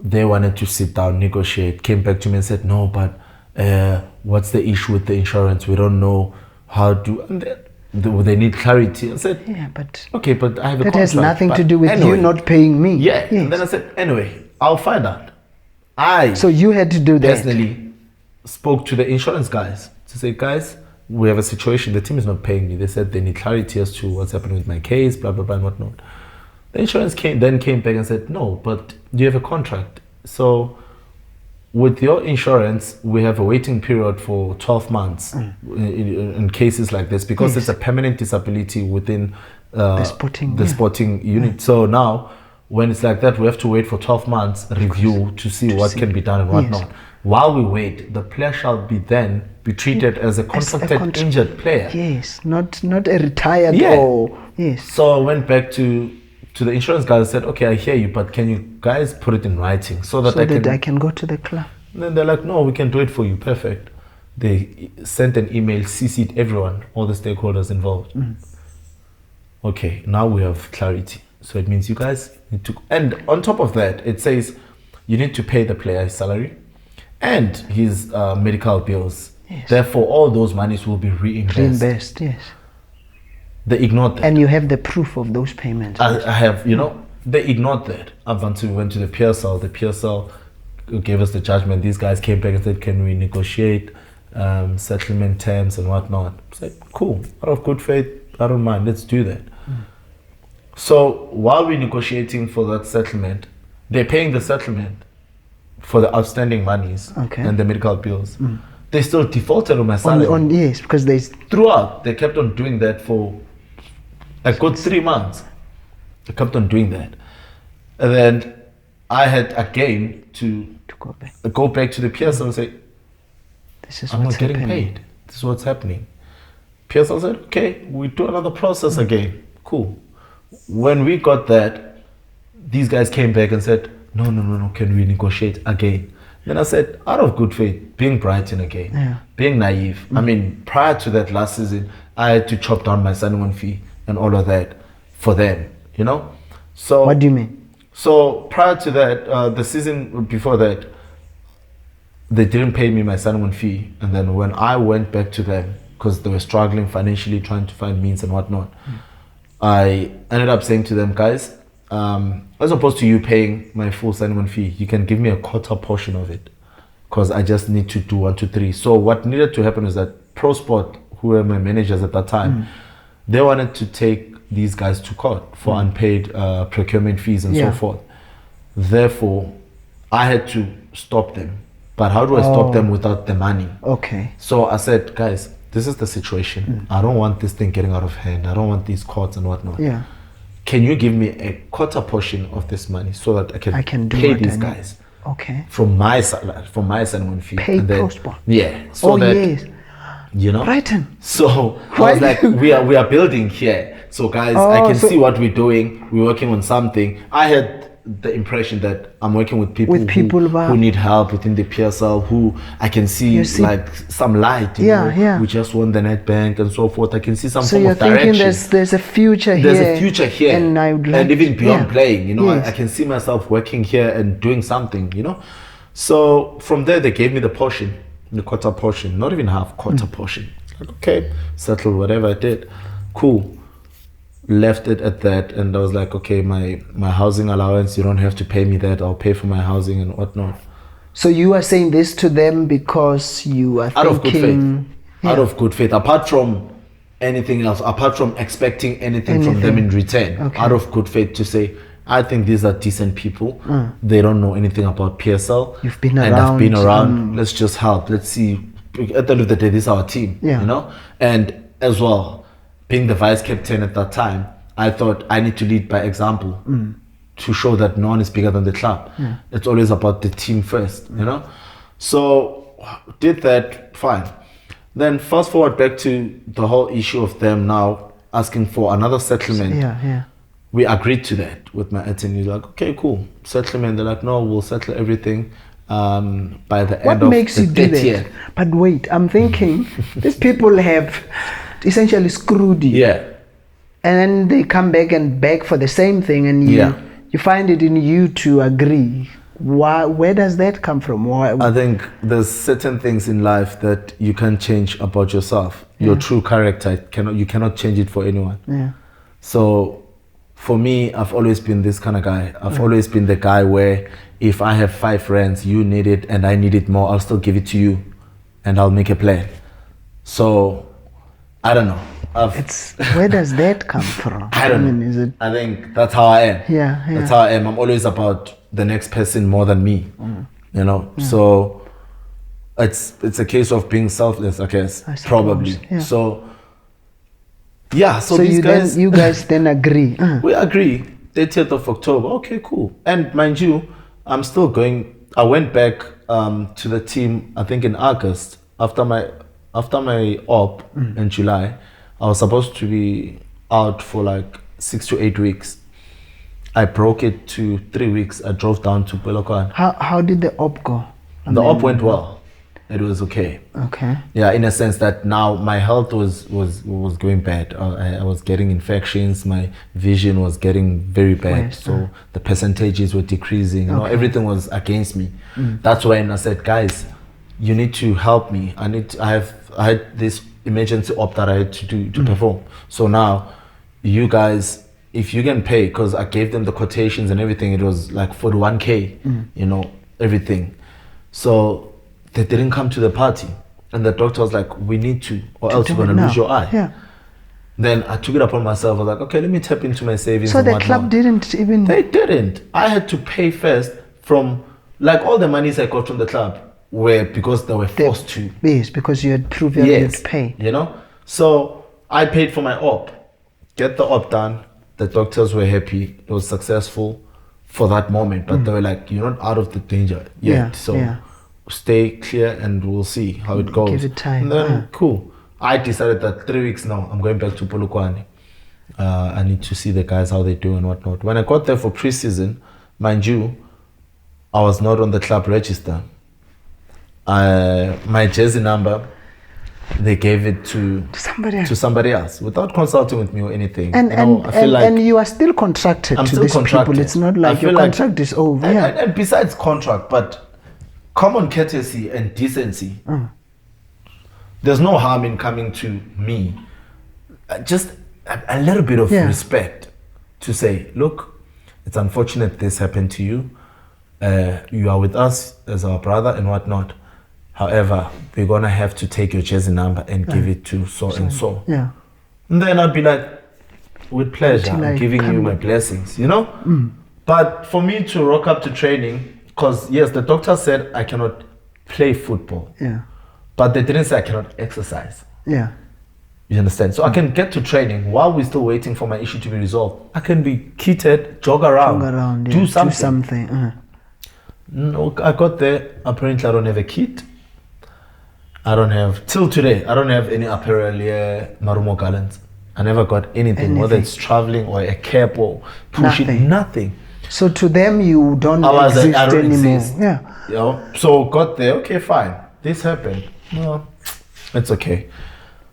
they wanted to sit down, negotiate, came back to me and said, no, but what's the issue with the insurance? We don't know how to, and they need clarity. I said, Yeah, but okay, but I have a that contract. has nothing but to do with anyway, you not paying me. Yeah, Yes. and then I said, anyway, I'll find out. I So you had to do that. personally spoke to the insurance guys to say, guys, we have a situation, the team is not paying me. They said they need clarity as to what's happening with my case, blah, blah, blah, and whatnot. The insurance came back and said, no, but you have a contract. So with your insurance, we have a waiting period for 12 months in cases like this, because Yes. it's a permanent disability within The sporting, the yeah. sporting unit. So now, when it's like that, we have to wait for 12 months review to see what can be done and whatnot. While we wait, the player shall be treated as a contracted injured player. Yes, not a retired Yeah. or yes. So I went back to the insurance guys and said, okay, I hear you, but can you guys put it in writing so that, I can go to the club. And then they're like, no, we can do it for you. Perfect. They sent an email, CC'd everyone, all the stakeholders involved. Okay, now we have clarity. So it means you guys need to, and on top of that, it says you need to pay the player his salary and his medical bills. Yes. Therefore, all those monies will be reimbursed. Yes. They ignored that. And you have the proof of those payments. I have, they ignored that up until we went to the PSL. The PSL gave us the judgment. These guys came back and said, can we negotiate settlement terms and whatnot? I said, cool, out of good faith, I don't mind, let's do that. So while we're negotiating for that settlement, they're paying the settlement for the outstanding monies and the medical bills. They still defaulted on my salary. Yes, because they Throughout, they kept on doing that for a good 3 months. They kept on doing that. And then I had again to go back to the PSL and say, this is I'm what's not getting happening. paid. This is what's happening. PSL said, okay, we do another process again. Cool. When we got that, these guys came back and said, no, can we negotiate again? Then I said, out of good faith, being Brighton again, being naive. I mean, prior to that last season, I had to chop down my signing fee and all of that for them, So what do you mean? So prior to that, the season before that, they didn't pay me my signing fee. And then when I went back to them, because they were struggling financially, trying to find means and whatnot, I ended up saying to them, guys, as opposed to you paying my full signing fee, you can give me a quarter portion of it, because I just need to do 1, 2, 3. So what needed to happen is that Pro Sport, who were my managers at that time, they wanted to take these guys to court for unpaid procurement fees and so forth. Therefore, I had to stop them. But how do I stop them without the money? Okay. So I said, guys, this is the situation. I don't want this thing getting out of hand. I don't want these courts and whatnot. Yeah. Can you give me a quarter portion of this money so that I can do pay what these I need. guys Okay. from my salary, from my signing fee? Pay and then, Pro Sport. Yeah. So that, yes. So Brighton. I was like, we are building here. So guys, I can see what we're doing. We're working on something. I had the impression that I'm working with people, who need help within the PSL, who I can see like some light. We just won the net bank and so forth. I can see some form of direction. So you're thinking there's a future here. There's a future here. And I would like, and even beyond playing, I can see myself working here and doing something, So from there, they gave me the portion, the quarter portion, not even half, quarter portion. Like, okay, settle whatever I did. Cool. Left it at that, and I was like, okay, my housing allowance, you don't have to pay me that. I'll pay for my housing and whatnot. So you are saying this to them because you are out of good faith. Yeah. Out of good faith. Apart from anything else, apart from expecting anything from them in return, out of good faith to say, I think these are decent people. They don't know anything about PSL. You've been and I've been around, around. Let's just help. Let's see. At the end of the day, this is our team. Yeah. You know, and as well, being the vice captain at that time, I thought I need to lead by example to show that no one is bigger than the club. It's always about the team first. You know, so did that fine. Then fast forward back to the whole issue of them now asking for another settlement. Yeah. We agreed to that with my attorney. Like, okay, cool, settlement. They're like, no, we'll settle everything by the What end of makes the you do that? year. But wait, I'm thinking these people have essentially screwed you. Yeah. And then they come back and beg for the same thing, and you find it in you to agree. Why? Where does that come from? Why? I think there's certain things in life that you can't change about yourself. Your true character, you cannot change it for anyone. Yeah. So for me, I've always been this kind of guy. I've always been the guy where if I have 5 friends, you need it and I need it more, I'll still give it to you and I'll make a plan. So I don't know. Where does that come from? I don't know. Is it? I think that's how I am. Yeah. That's how I am. I'm always about the next person more than me. You know. So it's a case of being selfless, I guess. I suppose, probably. yeah. So you guys then agree. We agree. 30th of October. Okay, cool. And mind you, I'm still going. I went back to the team. I think in August after my op in July. I was supposed to be out for like 6 to 8 weeks. I broke it to 3 weeks. I drove down to Polokwane. How did the op go? The op went well. It was okay. Okay. Yeah, in a sense that now my health was going bad. I was getting infections. My vision was getting very bad. So the percentages were decreasing. You know, everything was against me. That's when I said, guys, you need to help me. I had this emergency op that I had to do to perform. So now you guys, if you can pay, because I gave them the quotations and everything, it was like 41K, you know, everything. So they didn't come to the party. And the doctor was like, we need to, or else you're going to lose your eye. Yeah. Then I took it upon myself. I was like, okay, let me tap into my savings. So the club didn't even... They didn't. I had to pay first from, like all the monies I got from the club were because they were forced to. Yes, because you had proven you'd pay. You know? So I paid for my op. Get the op done. The doctors were happy. It was successful for that moment. But they were like, you're not out of the danger yet. Stay clear and we'll see how it goes. Give it time. And then, cool. I decided that 3 weeks now, I'm going back to Polokwane. I need to see the guys, how they do and whatnot. When I got there for pre-season, mind you, I was not on the club register. My jersey number, they gave it to somebody else without consulting with me or anything. And I feel like you are still contracted to these people. It's not like your contract is over. And besides contract, but common courtesy and decency. There's no harm in coming to me. Just a little bit of respect to say, look, it's unfortunate this happened to you. You are with us as our brother and whatnot. However, we're going to have to take your jersey number and give it to so and so. Yeah. And then I'd be like, with pleasure, I'm giving you my blessings, you know? But for me to rock up to training, because yes, the doctor said I cannot play football. Yeah. But they didn't say I cannot exercise. Yeah. You understand? So I can get to training while we're still waiting for my issue to be resolved. I can be kitted, jog around, do something. No, I got there. Apparently, I don't have a kit. I don't have, till today, I don't have any apparel here, Marumo Gallants. I never got anything, whether it's traveling or a cap or pushing, nothing. So to them, you don't exist anymore. Exist. Yeah. You know? So got there, okay, fine. This happened. No, it's okay.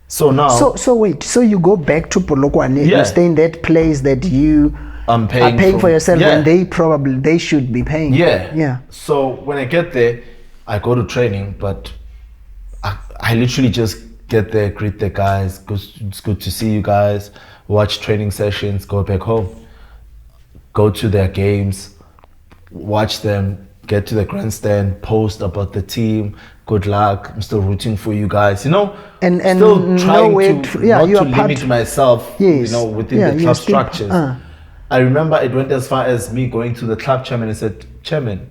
So now... So wait, so you go back to Polokwane, you stay in that place that you are paying for yourself when they should be paying. Yeah. So when I get there, I go to training, but I literally just get there, greet the guys, it's good to see you guys, watch training sessions, go back home, go to their games, watch them, get to the grandstand, post about the team, good luck, I'm still rooting for you guys, you know, and still trying not to limit myself, you know, within the club structures. I remember it went as far as me going to the club chairman and said, Chairman,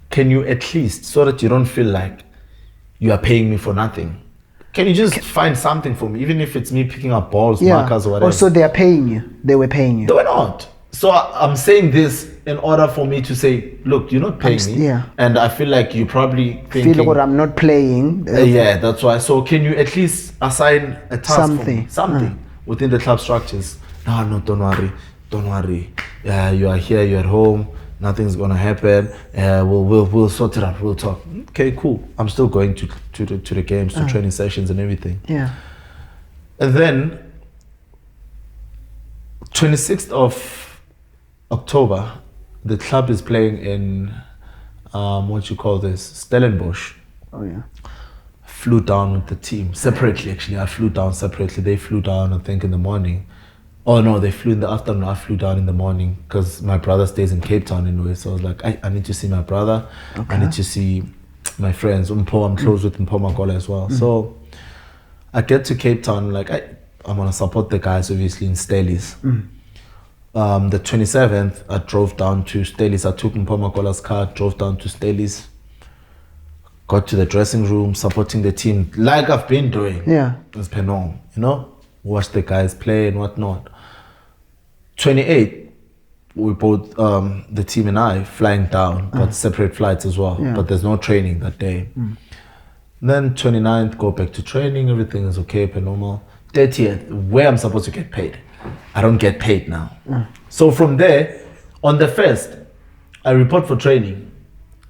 can you at least, so that you don't feel like you are paying me for nothing, can you just find something for me, even if it's me picking up balls, markers, or whatever? Also, they are paying you. They were paying you. They were not. So I'm saying this in order for me to say, look, you're not paying me. Yeah. And I feel like you probably thinking, feel what I'm not playing. Yeah, that's why. So can you at least assign a task for me? Something. Within the club structures. No, don't worry. You are here, you're at home. Nothing's gonna happen. We'll sort it out. We'll talk. Okay, cool. I'm still going to the games, to training sessions and everything. Yeah. And then 26th of October, the club is playing in what you call this, Stellenbosch. Oh yeah. Flew down with the team separately. Actually, I flew down separately. They flew down, I think, in the morning. Oh no, they flew in the afternoon. I flew down in the morning because my brother stays in Cape Town anyway. So I was like, I need to see my brother. Okay. I need to see my friends. I'm close with Marumo Gallants as well. So I get to Cape Town, like I'm gonna support the guys obviously in Stellies. The 27th, I drove down to Stellies. I took Marumo Gallants' car, drove down to Stellies. Got to the dressing room, supporting the team like I've been doing. Yeah. As per norm, watch the guys play and whatnot. 28th, we both, the team and I, flying down, but separate flights as well. Yeah. But there's no training that day. Then 29th, go back to training. Everything is okay, per normal. 30th, where I'm supposed to get paid. I don't get paid now. So from there, on the 1st, I report for training.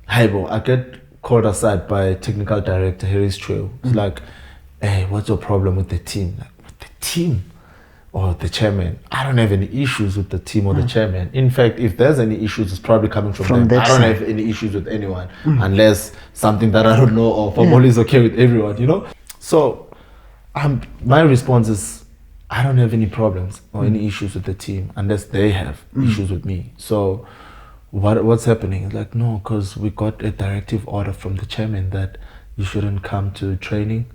Haibo, I get called aside by technical director Harry's Trail. It's like, hey, what's your problem with the team? Like, with the team or the chairman? I don't have any issues with the team or the chairman. In fact, if there's any issues, it's probably coming from them. I don't have any issues with anyone unless something that I don't know or football is okay with everyone, So my response is, I don't have any problems or any issues with the team unless they have issues with me. So what's happening? It's like, no, because we got a directive order from the chairman that you shouldn't come to training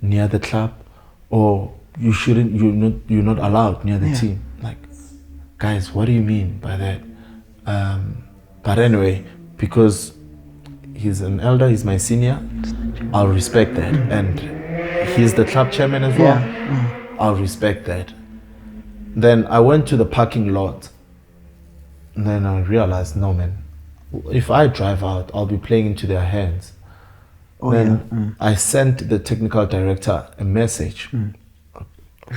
near the club, or you're not allowed near the team. Like, guys, what do you mean by that? But anyway, because he's an elder, he's my senior, I'll respect that. And he's the club chairman as well. I'll respect that. Then I went to the parking lot. And then I realized, no man, if I drive out, I'll be playing into their hands. I sent the technical director a message.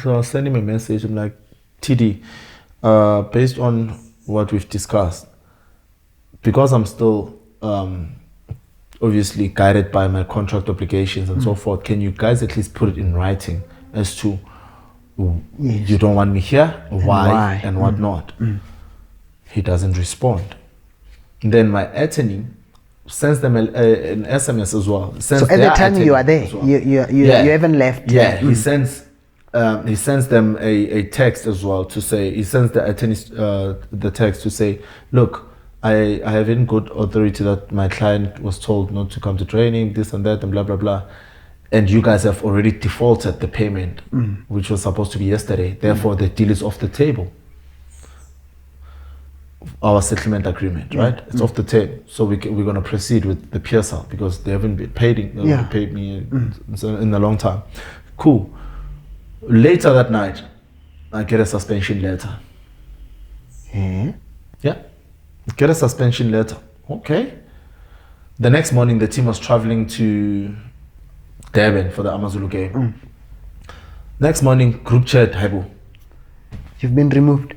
So I'll send him a message. I'm like, TD, based on what we've discussed, because I'm still obviously guided by my contract obligations and so forth, can you guys at least put it in writing as to you don't want me here, why and whatnot? He doesn't respond. Then my attorney sends them an SMS as well. So at the time you are there, well. you haven't left. Yeah, he sends them a text as well to say, he sends the attorney the text to say, look, I have in good authority that my client was told not to come to training, this and that and blah blah blah, and you guys have already defaulted the payment, which was supposed to be yesterday. Therefore, the deal is off the table. Our settlement agreement, right? It's off the table. So we're going to proceed with the PSL because they haven't been paid me in a long time. Cool. Later that night, I get a suspension letter. Yeah. Get a suspension letter. Okay. The next morning, the team was traveling to Durban for the Amazulu game. Next morning, group chat, Haibu. You've been removed.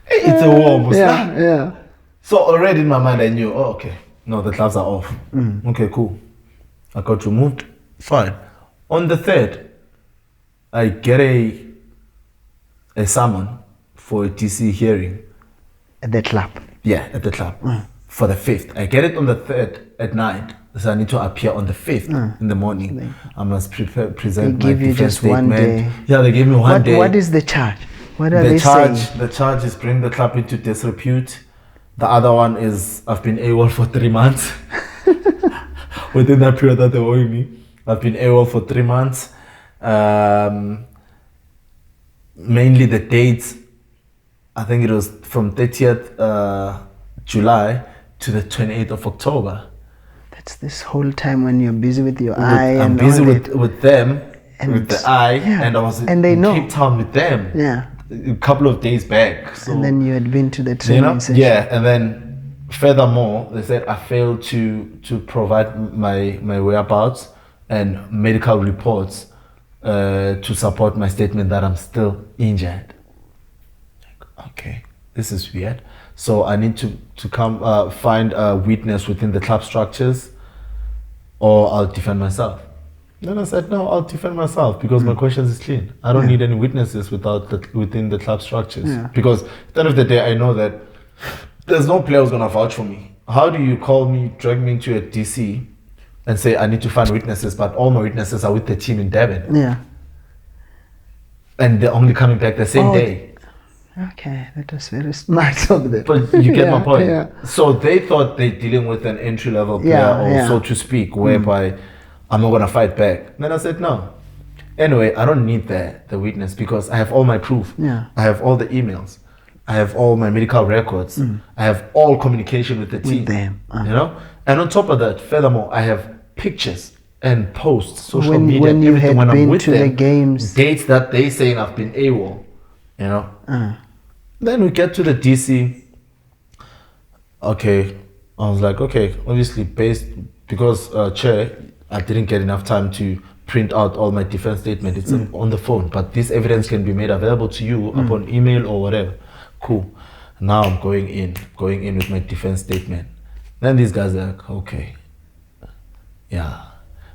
It's a war, yeah. So already in my mind, I knew, okay, no, the gloves are off. Okay, cool. I got removed. Fine. On the 3rd, I get a summon for a TC hearing. At the club? Yeah, at the club. For the 5th. I get it on the 3rd at night. So I need to appear on the 5th in the morning. I must present my defense statement. 1 day. Yeah, they gave me one day. What is the charge? What are they saying? The charge is bring the club into disrepute. The other one is I've been AWOL for 3 months. Within that period that they're owing me, I've been AWOL for 3 months. mainly the dates. I think it was from 30th July to the 28th of October. That's this whole time when you're busy with your eye. I'm and busy all with them, and with the eye, yeah. and I was And they in know. Cape Town with them. Yeah. A couple of days back. So, And then you had been to the training session. yeah, and then furthermore, they said I failed to provide my whereabouts and medical reports to support my statement that I'm still injured. Like, okay, this is weird. So I need to come find a witness within the club structures, or I'll defend myself. Then I said, no, I'll defend myself because my questions is clean. I don't need any witnesses within the club structures. Yeah. Because at the end of the day, I know that there's no player who's going to vouch for me. How do you call me, drag me into a DC and say I need to find witnesses, but all my witnesses are with the team in Durban? Yeah. And they're only coming back the same day. Okay, that was very smart of them. But you get my point. Yeah. So they thought they're dealing with an entry-level player, Yeah, so to speak, whereby I'm not gonna fight back. Then I said no. Anyway, I don't need the witness because I have all my proof. Yeah. I have all the emails. I have all my medical records. I have all communication with the team. them. You know? And on top of that, furthermore, I have pictures and posts, social When- media, when you everything had when I'm been with to them, the games. dates that they saying I've been AWOL. You know? Then we get to the DC. Okay, I was like, okay, obviously because chair, I didn't get enough time to print out all my defense statement. It's on the phone, but this evidence can be made available to you upon email or whatever. Cool. Now I'm going in with my defense statement. Then these guys are like, okay, yeah,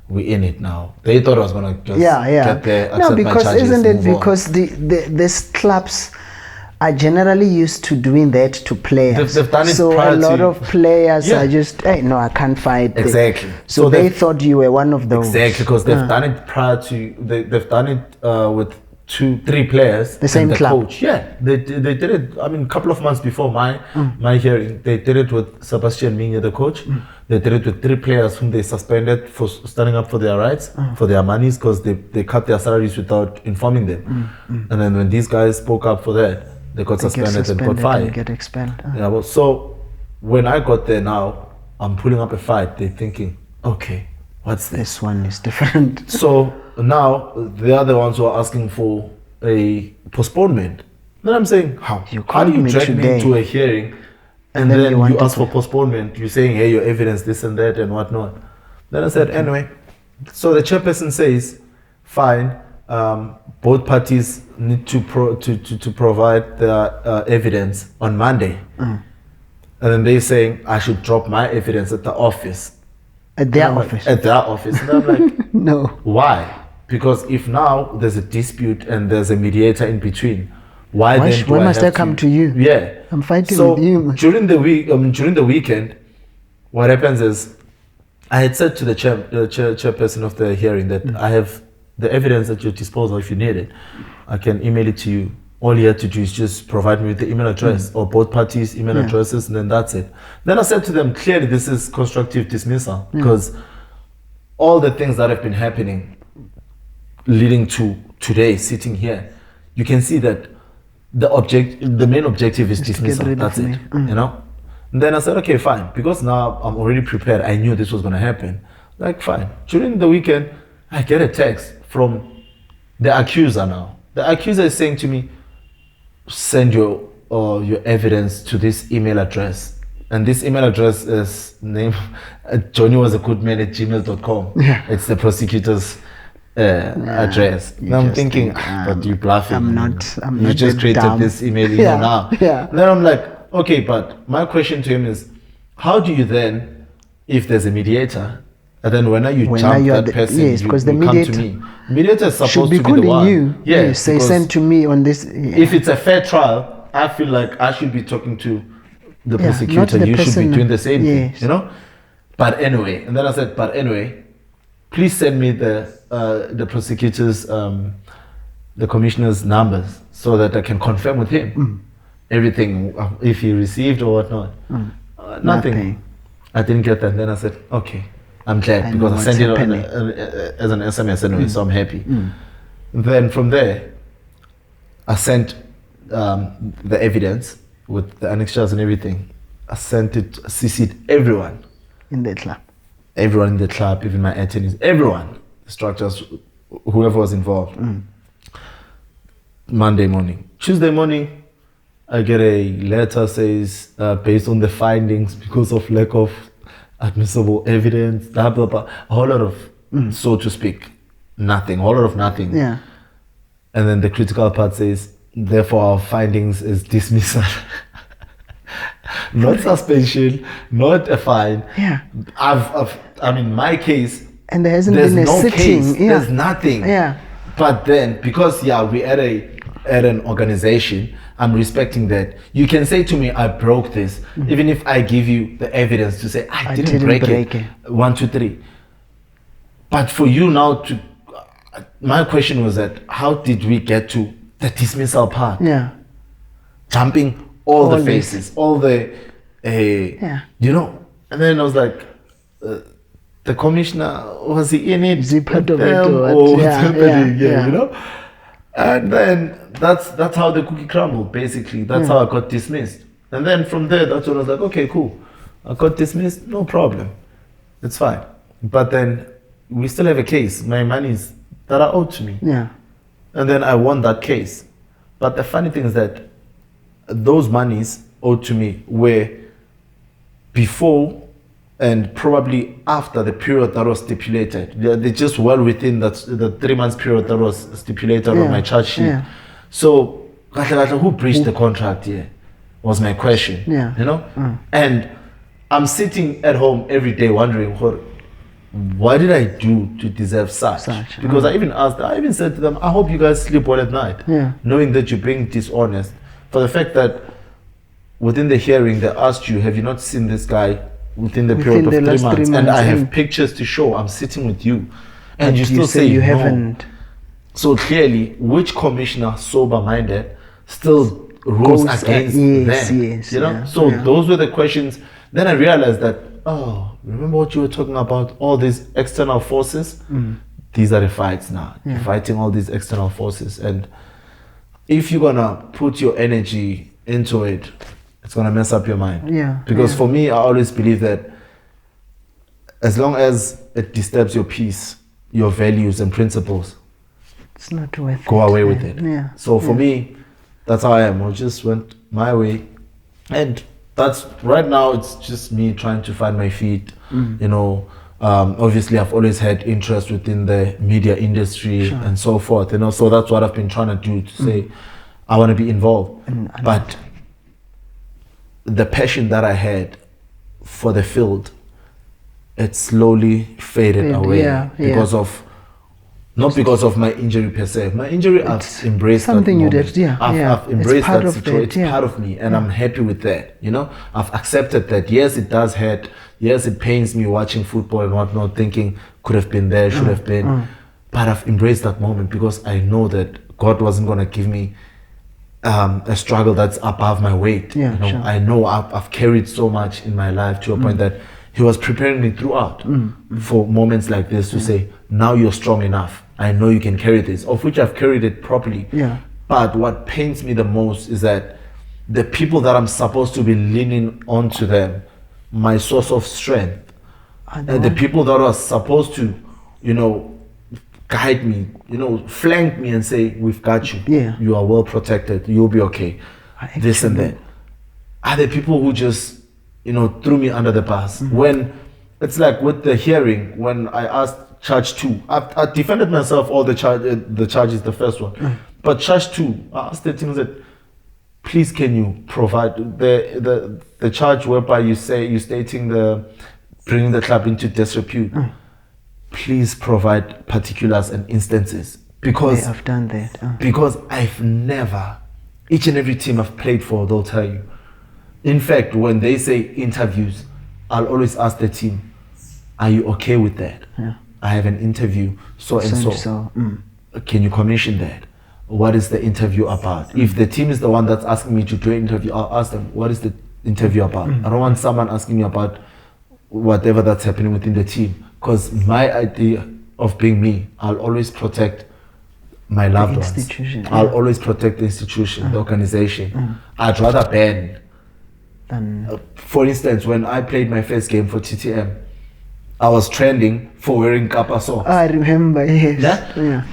we're in it now. They thought I was gonna just get there, accept No, my because charges, isn't it move on. because these clubs are generally used to doing that to players. They've done it so prior a lot to- of players Yeah. are just, hey, no, I can't fight. Exactly. So, So they they've- thought you were one of those. Exactly, because they've done it prior to. They've done it with 2-3 players. The same and the club. coach. Yeah, they did it. I mean, a couple of months before my hearing, they did it with Sebastian Minya, the coach. They did it with 3 players whom they suspended for standing up for their rights, for their monies, because they cut their salaries without informing them. And then when these guys spoke up for that, they got They get suspended and got and fired. get expelled. Yeah, well, so when I got there now, I'm pulling up a fight. They're thinking, okay, what's this? This one is different. So now they are the ones who are asking for a postponement. Then I'm saying, how? You How do called you me drag me today. into a hearing and then then you you want ask to- for postponement? You're saying, hey, your evidence, this and that and whatnot. Then I said, anyway. So the chairperson says, fine. Both parties need to provide their evidence on Monday. And then they're saying I should drop my evidence at the office. At their And I'm like, office. at their office. And I'm like, No. why? Because if now there's a dispute and there's a mediator in between, why then do why I must have I come to you? Yeah. I'm fighting so with you, man. during the week, during the weekend, what happens is, I had said to the chairperson of the hearing that I have the evidence at your disposal if you need it. I can email it to you. All you have to do is just provide me with the email address or both parties' email addresses, and then that's it. Then I said to them, clearly this is constructive dismissal because all the things that have been happening leading to today, sitting here, you can see that the main objective is Just get dismissal. rid of That's it. me. You know? And then I said, okay, fine. Because now I'm already prepared. I knew this was going to happen. Like, fine. During the weekend, I get a text from the accuser now. The accuser is saying to me, send your evidence to this email address. And this email address is named johnnywasagoodman@gmail.com. Yeah. It's the prosecutor's address. you Now I'm just thinking, think, but you bluffing. I'm you not just that created dumb. this email now. Yeah. Then I'm like, okay, but my question to him is, how do you then, if there's a mediator, and then when you When jump you are that the- person, yes, you, because the you come to mediator me. Mediator is supposed Should be to be the calling one. you. Yeah, Yes, say because send to me on this. if it's a fair trial, I feel like I should be talking to the Yeah, not prosecutor. the You should person- be doing the same yes. thing, you know? But anyway, and then I said, but anyway, please send me the prosecutor's, the commissioner's numbers so that I can confirm with him everything, if he received or whatnot. Nothing. Nothing. I didn't get that. Then I said, okay, I'm glad I know because I what's sent it happening. as an SMS anyway, so I'm happy. Then from there, I sent the evidence with the annexures and everything. I sent it, CC'd everyone. In the club. Everyone in the club, even my attorneys, everyone, the structures, whoever was involved. Monday morning. Tuesday morning, I get a letter says, based on the findings, because of lack of admissible evidence, blah, blah, blah, a whole lot of, so to speak, nothing, a whole lot of nothing. Yeah. And then the critical part says, therefore our findings is dismissal. Not suspension, not a fine. Yeah. I mean, my case, And there hasn't there's been a no sitting. case, Yeah. there's nothing. Yeah. But then, because we at an organization, I'm respecting that. You can say to me, I broke this, even if I give you the evidence to say I didn't break it. 1, 2, 3. But for you now to, my question was that how did we get to the dismissal part? Yeah. Jumping all the All faces, all the, Yeah. you know. And then I was like, the commissioner, was he in it? Is he part of with it them, or what? or what's Yeah, happening? yeah. You know. And then that's how the cookie crumbled. Basically, that's how I got dismissed. And then from there, that's when I was like, okay, cool. I got dismissed, no problem, it's fine. But then we still have a case. My monies that are owed to me. Yeah. And then I won that case. But the funny thing is that those monies owed to me were before and probably after the period that was stipulated. They're just well within that the 3 months period that was stipulated on my charge sheet. Yeah. So, who breached the contract here was my question. Yeah. You know? And I'm sitting at home every day wondering, what did I do to deserve such? Because I even said to them, I hope you guys sleep well at night. Yeah. Knowing that you're being dishonest. For the fact that within the hearing, they asked you, have you not seen this guy within the period of 3 months? And I have pictures to show. I'm sitting with you. And you still say you no. haven't. So clearly, which commissioner, sober-minded, still rules against them? Yes, you know? So those were the questions. Then I realized that, remember what you were talking about? All these external forces? These are the fights now. You're fighting all these external forces. And if you're going to put your energy into it, it's going to mess up your mind. Yeah. Because for me, I always believe that as long as it disturbs your peace, your values and principles, it's not worth go away with it. Yeah. So for me, that's how I am. I just went my way. And that's right now, it's just me trying to find my feet. You know, obviously I've always had interest within the media industry and so forth, you know, so that's what I've been trying to do, to say I want to be involved. But the passion that I had for the field, it slowly faded away because of, not because of my injury per se. My injury, I've embraced something that you moment. did, I've embraced that situation. It's that, part of me, and I'm happy with that. You know, I've accepted that. Yes, it does hurt. Yes, it pains me watching football and whatnot, thinking could have been there, should have been. But I've embraced that moment because I know that God wasn't going to give me a struggle that's above my weight. Yeah, you know, I know I've carried so much in my life to a point that He was preparing me throughout for moments like this to say, now you're strong enough. I know you can carry this, of which I've carried it properly. Yeah. But what pains me the most is that the people that I'm supposed to be leaning onto them, my source of strength, and the people that are supposed to, you know, guide me, you know, flank me and say, we've got you. Yeah. You are well protected. You'll be okay. This and that. Are the people who just, you know, threw me under the bus. When it's like with the hearing, when I asked charge 2, I defended myself all the charges, the first one. But charge 2, I asked the team that, please can you provide the charge whereby you say you're stating bringing the club into disrepute. Please provide particulars and instances, because I've done that. Because I've never, each and every team I've played for, they'll tell you. In fact, when they say interviews, I'll always ask the team, are you okay with that? Yeah. I have an interview, so and so. Can you commission that? What is the interview about? If the team is the one that's asking me to do an interview, I'll ask them, what is the interview about? I don't want someone asking me about whatever that's happening within the team, because my idea of being me, I'll always protect my loved ones. Institution, I'll yeah. always protect the institution, the organization. I'd rather ban. For instance, when I played my first game for TTM, I was trending for wearing Kappa socks. I remember, yes. Yeah?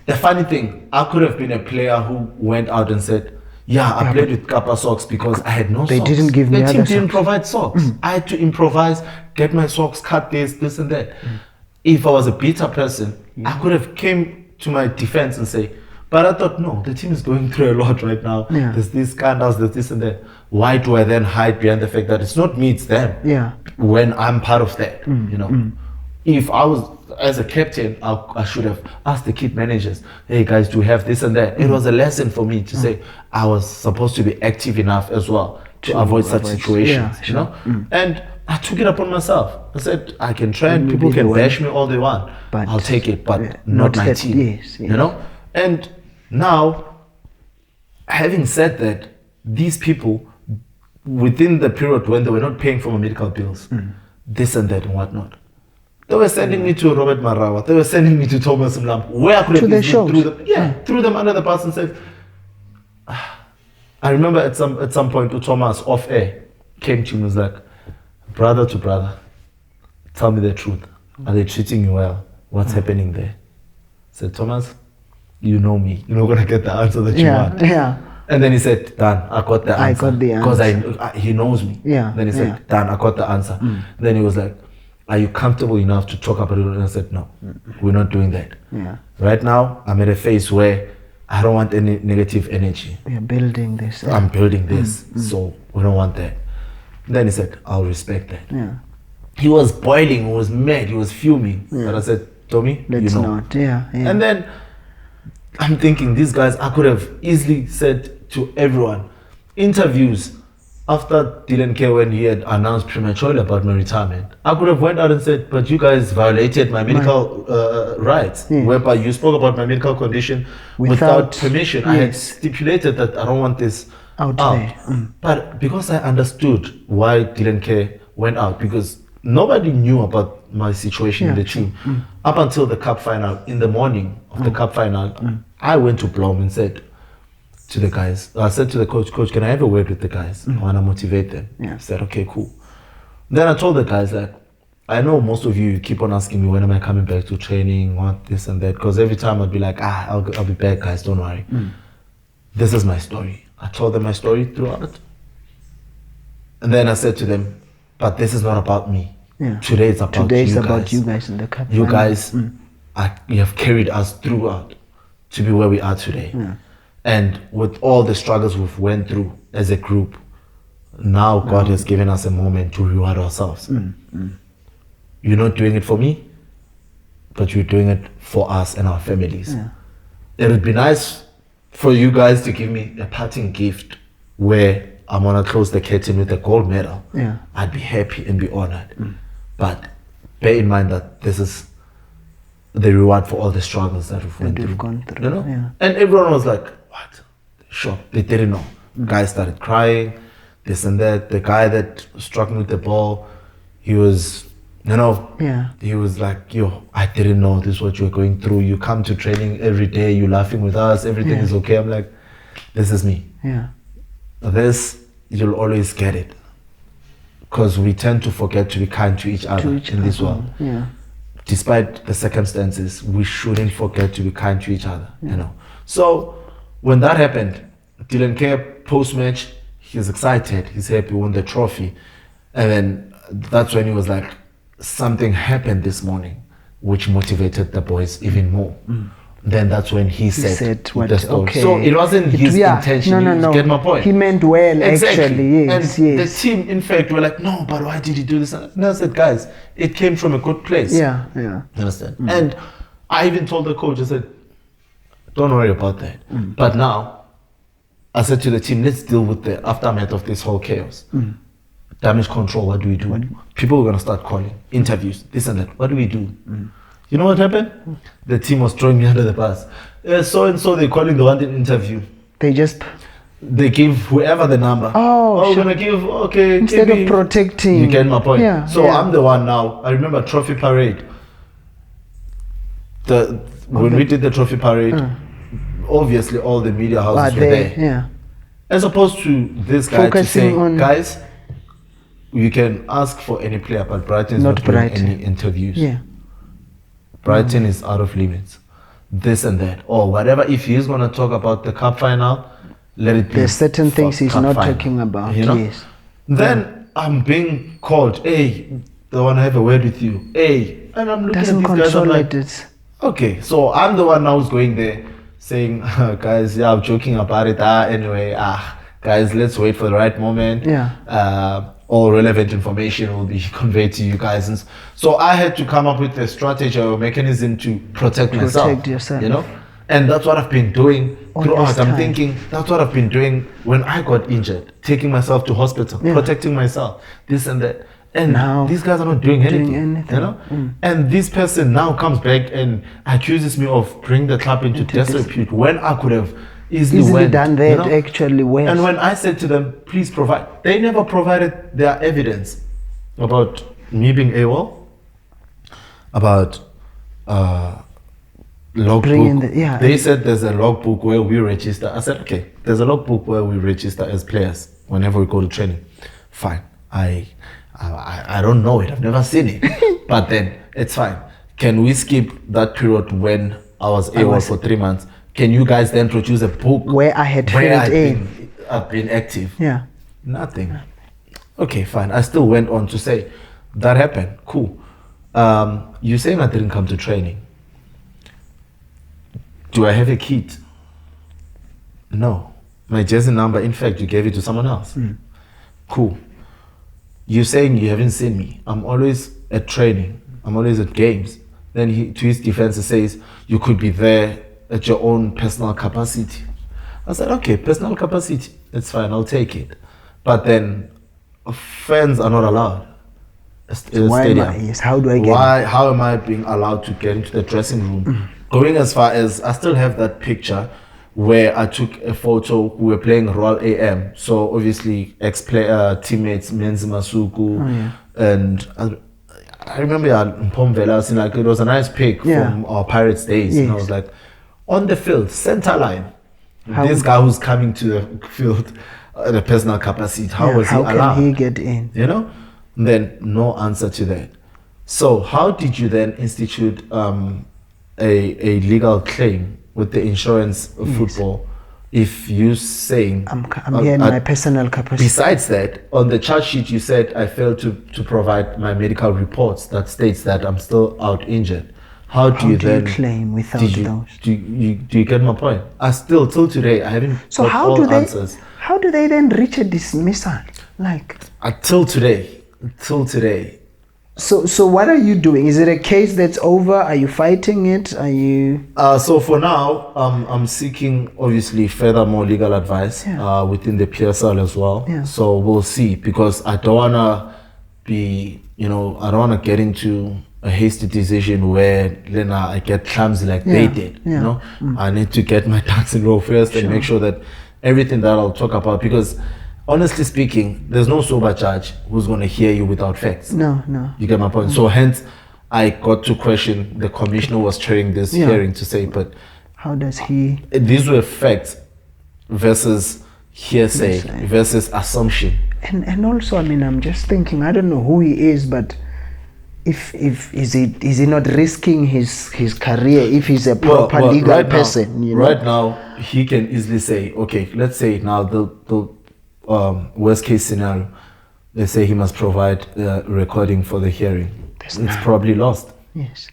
The funny thing, I could have been a player who went out and said, I played with Kappa socks because I had no they socks. Didn't give me the team other didn't socks. provide socks. I had to improvise, get my socks, cut this and that. If I was a bitter person, I could have came to my defense and say, but I thought, no, the team is going through a lot right now. Yeah. There's these scandals, there's this and that. Why do I then hide behind the fact that it's not me, it's them? Yeah. When I'm part of that, you know. If I was, as a captain, I should have asked the kid managers, hey guys, do we have this and that? It was a lesson for me to say I was supposed to be active enough as well to avoid such situations, you know. And I took it upon myself. I said, I can try and people can bash me all they want. But I'll take it, but not my team. Yes. You know? And now, having said that, these people, within the period when they were not paying for my medical bills, this and that and whatnot, they were sending me to Robert Marawa. They were sending me to Thomas Mhlongo, where I could have threw them under the bus and said, I remember at some point, Thomas off air came to me and was like, brother to brother, tell me the truth. Are they treating you well? What's happening there? I said, Thomas, you know me. You're not going to get the answer that you want. Yeah. And then he said, Dan, I got the answer. I got the answer. Because he knows me. Yeah. Then he said, Dan, I got the answer. Then he was like, are you comfortable enough to talk about it? And I said, no, we're not doing that. Yeah. Right now, I'm at a phase where I don't want any negative energy. We're building this. I'm building this, so we don't want that. Then he said, I'll respect that. Yeah. He was boiling, he was mad, he was fuming. But I said, Tommy, Let's you know. not. Yeah. And then I'm thinking, these guys, I could have easily said to everyone, interviews after Dylan K, when he had announced prematurely about my retirement, I could have went out and said, but you guys violated my medical rights, whereby you spoke about my medical condition without permission. I had stipulated that I don't want this out there. But because I understood why Dylan K went out, because nobody knew about my situation in the team. Up until the cup final, in the morning of the cup final, I went to Blom and said to the guys, I said to the coach, can I have a word with the guys? I want to motivate them. He said, okay, cool. Then I told the guys that I know most of you keep on asking me when am I coming back to training, what this and that, because every time I'd be like, I'll be back, guys, don't worry. This is my story. I told them my story throughout. And then I said to them, but this is not about me. Today it's about you guys in the cup. You guys, you have carried us throughout to be where we are today. And with all the struggles we've went through as a group, now God has given us a moment to reward ourselves. You're not doing it for me, but you're doing it for us and our families. It would be nice for you guys to give me a parting gift where I'm gonna close the curtain with a gold medal. I'd be happy and be honored. But bear in mind that this is the reward for all the struggles that we've gone through. You know? And everyone was like, what? Shocked. They didn't know. Guys started crying, this and that. The guy that struck me with the ball, he was, he was like, yo, I didn't know this is what you're going through. You come to training every day, you're laughing with us, everything is okay. I'm like, this is me. This, you'll always get it. Because we tend to forget to be kind to each other in this world. Despite the circumstances, we shouldn't forget to be kind to each other, you know. So when that happened, Dylan K post-match, he's excited, he's happy, won the trophy. And then that's when he was like, something happened this morning, which motivated the boys even more. Then that's when he said what, the story. Okay. So it wasn't his intention. No. Get my point? He meant well, actually. Yes, and the team, in fact, were like, no, but why did he do this? And I said, guys, it came from a good place. You understand? And I even told the coach, I said, don't worry about that. But now, I said to the team, let's deal with the aftermath of this whole chaos. Damage control, what do we do? People were going to start calling, interviews, this and that. What do we do? You know what happened? The team was throwing me under the bus. So and so they're calling the one in interview. They give whoever the number. We're gonna give instead of protecting. You get my point. I'm the one now. I remember trophy parade. When we did the trophy parade, obviously all the media houses were there. Yeah. As opposed to this guy to say, Focusing on- guys, you can ask for any player, but Brighton is Not not doing Brighton. any interviews. Yeah. Brighton is out of limits. This and that. Or whatever. If he's going to talk about the cup final, let it be. There's certain for things he's cup not final, talking about. You know? Yes. Then I'm being called, hey, they want to have a word with you. Hey. And I'm looking Doesn't at these guys, I'm like, consolidate it. okay, so I'm the one now who's going there saying, guys, yeah, I'm joking about it. Anyway, guys, let's wait for the right moment. Yeah. All relevant information will be conveyed to you guys. And so I had to come up with a strategy or mechanism to protect myself. Protect yourself. You know? And that's what I've been doing All throughout. this I'm time. thinking, that's what I've been doing when I got injured, taking myself to hospital, Yeah. protecting myself, this and that. And Now, these guys are not doing anything. anything. You know? And this person now comes back and accuses me of bringing the club into disrepute when I could have easily went, done that, you know? actually went. And when I said to them, please provide, they never provided their evidence about me being AWOL, about Bringing logbook. the- yeah. They said there's a logbook where we register. I said, okay, there's a logbook where we register as players whenever we go to training. Fine. I don't know it. I've never seen it. But then it's fine. Can we skip that period when I was AWOL for 3 months? Can you guys then produce a book Where I had filled in. I've been active? Yeah. Nothing. Okay, fine. I still went on to say that happened. Cool. You're saying I didn't come to training. Do I have a kit? No. My jersey number, in fact, you gave it to someone else. Cool. You're saying you haven't seen me. I'm always at training. I'm always at games. Then he, to his defense, he says, you could be there at your own personal capacity. I said, okay, personal capacity. That's fine. I'll take it. But then fans are not allowed. Why am I? Yes. How do I get? How am I being allowed to get into the dressing room? Going as far as I still have that picture where I took a photo. We were playing Royal AM, so obviously ex-player teammates Menzi Masuku, and I remember Mpomvela saying like it was a nice pic from our Pirates days, and I was like, on the field, center line, this guy who's coming to the field at a personal capacity, how was he allowed? How can he get in? You know? And then no answer to that. So how did you then institute a legal claim with the insurance of football if you saying I'm here in my personal capacity? Besides that, on the charge sheet you said I failed to provide my medical reports that states that I'm still out injured. How do you then claim without those? Do you get my point? I still till today I haven't So got how all do they? answers. How do they then reach a dismissal? Like Till today. So what are you doing? Is it a case that's over? Are you fighting it? Are you? So for now, I'm seeking obviously furthermore legal advice within the PSL as well. Yeah. So we'll see, because I don't wanna be, I don't wanna get into a hasty decision where Lena I get clumsy like they did. I need to get my ducks in a row first and make sure that everything that I'll talk about, because honestly speaking, there's no sober judge who's going to hear you without facts. No. You get my point? So hence, I got to question the commissioner was chairing this hearing to say, but how does he? These were facts versus hearsay versus assumption. And also, I mean, I'm just thinking, I don't know who he is, but if is he not risking his career if he's a proper legal person? Right now, he can easily say, okay, let's say now the worst case scenario, they say he must provide recording for the hearing. It's probably lost. Yes.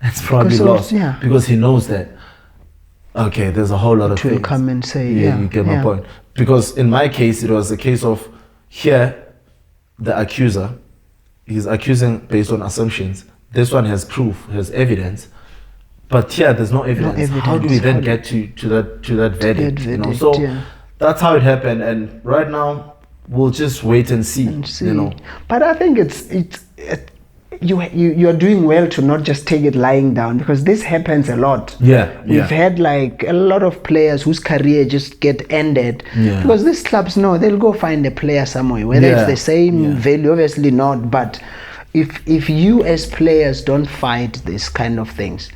It's probably lost. Because he knows that, okay, there's a whole lot of things. To come and say, you get my point. Because in my case, it was a case of here, the accuser, he's accusing based on assumptions. This one has proof, has evidence. But here, there's no evidence. How do we then get to that verdict? So that's how it happened, and right now we'll just wait and see. But I think you're doing well to not just take it lying down, because this happens a lot. We've had like a lot of players whose career just get ended because these clubs know they'll go find a player somewhere, whether it's the same value, obviously not, but if you as players don't fight these kind of things,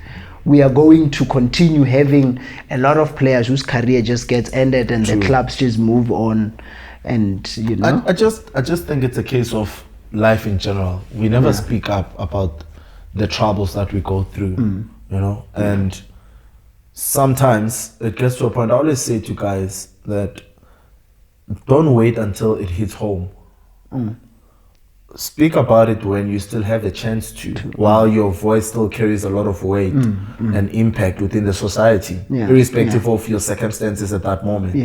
we are going to continue having a lot of players whose career just gets ended and the clubs just move on, and you know. I just think it's a case of life in general. We never speak up about the troubles that we go through, you know, and sometimes it gets to a point. I always say to guys that don't wait until it hits home. Speak about it when you still have a chance to, while your voice still carries a lot of weight and impact within the society, irrespective of your circumstances at that moment.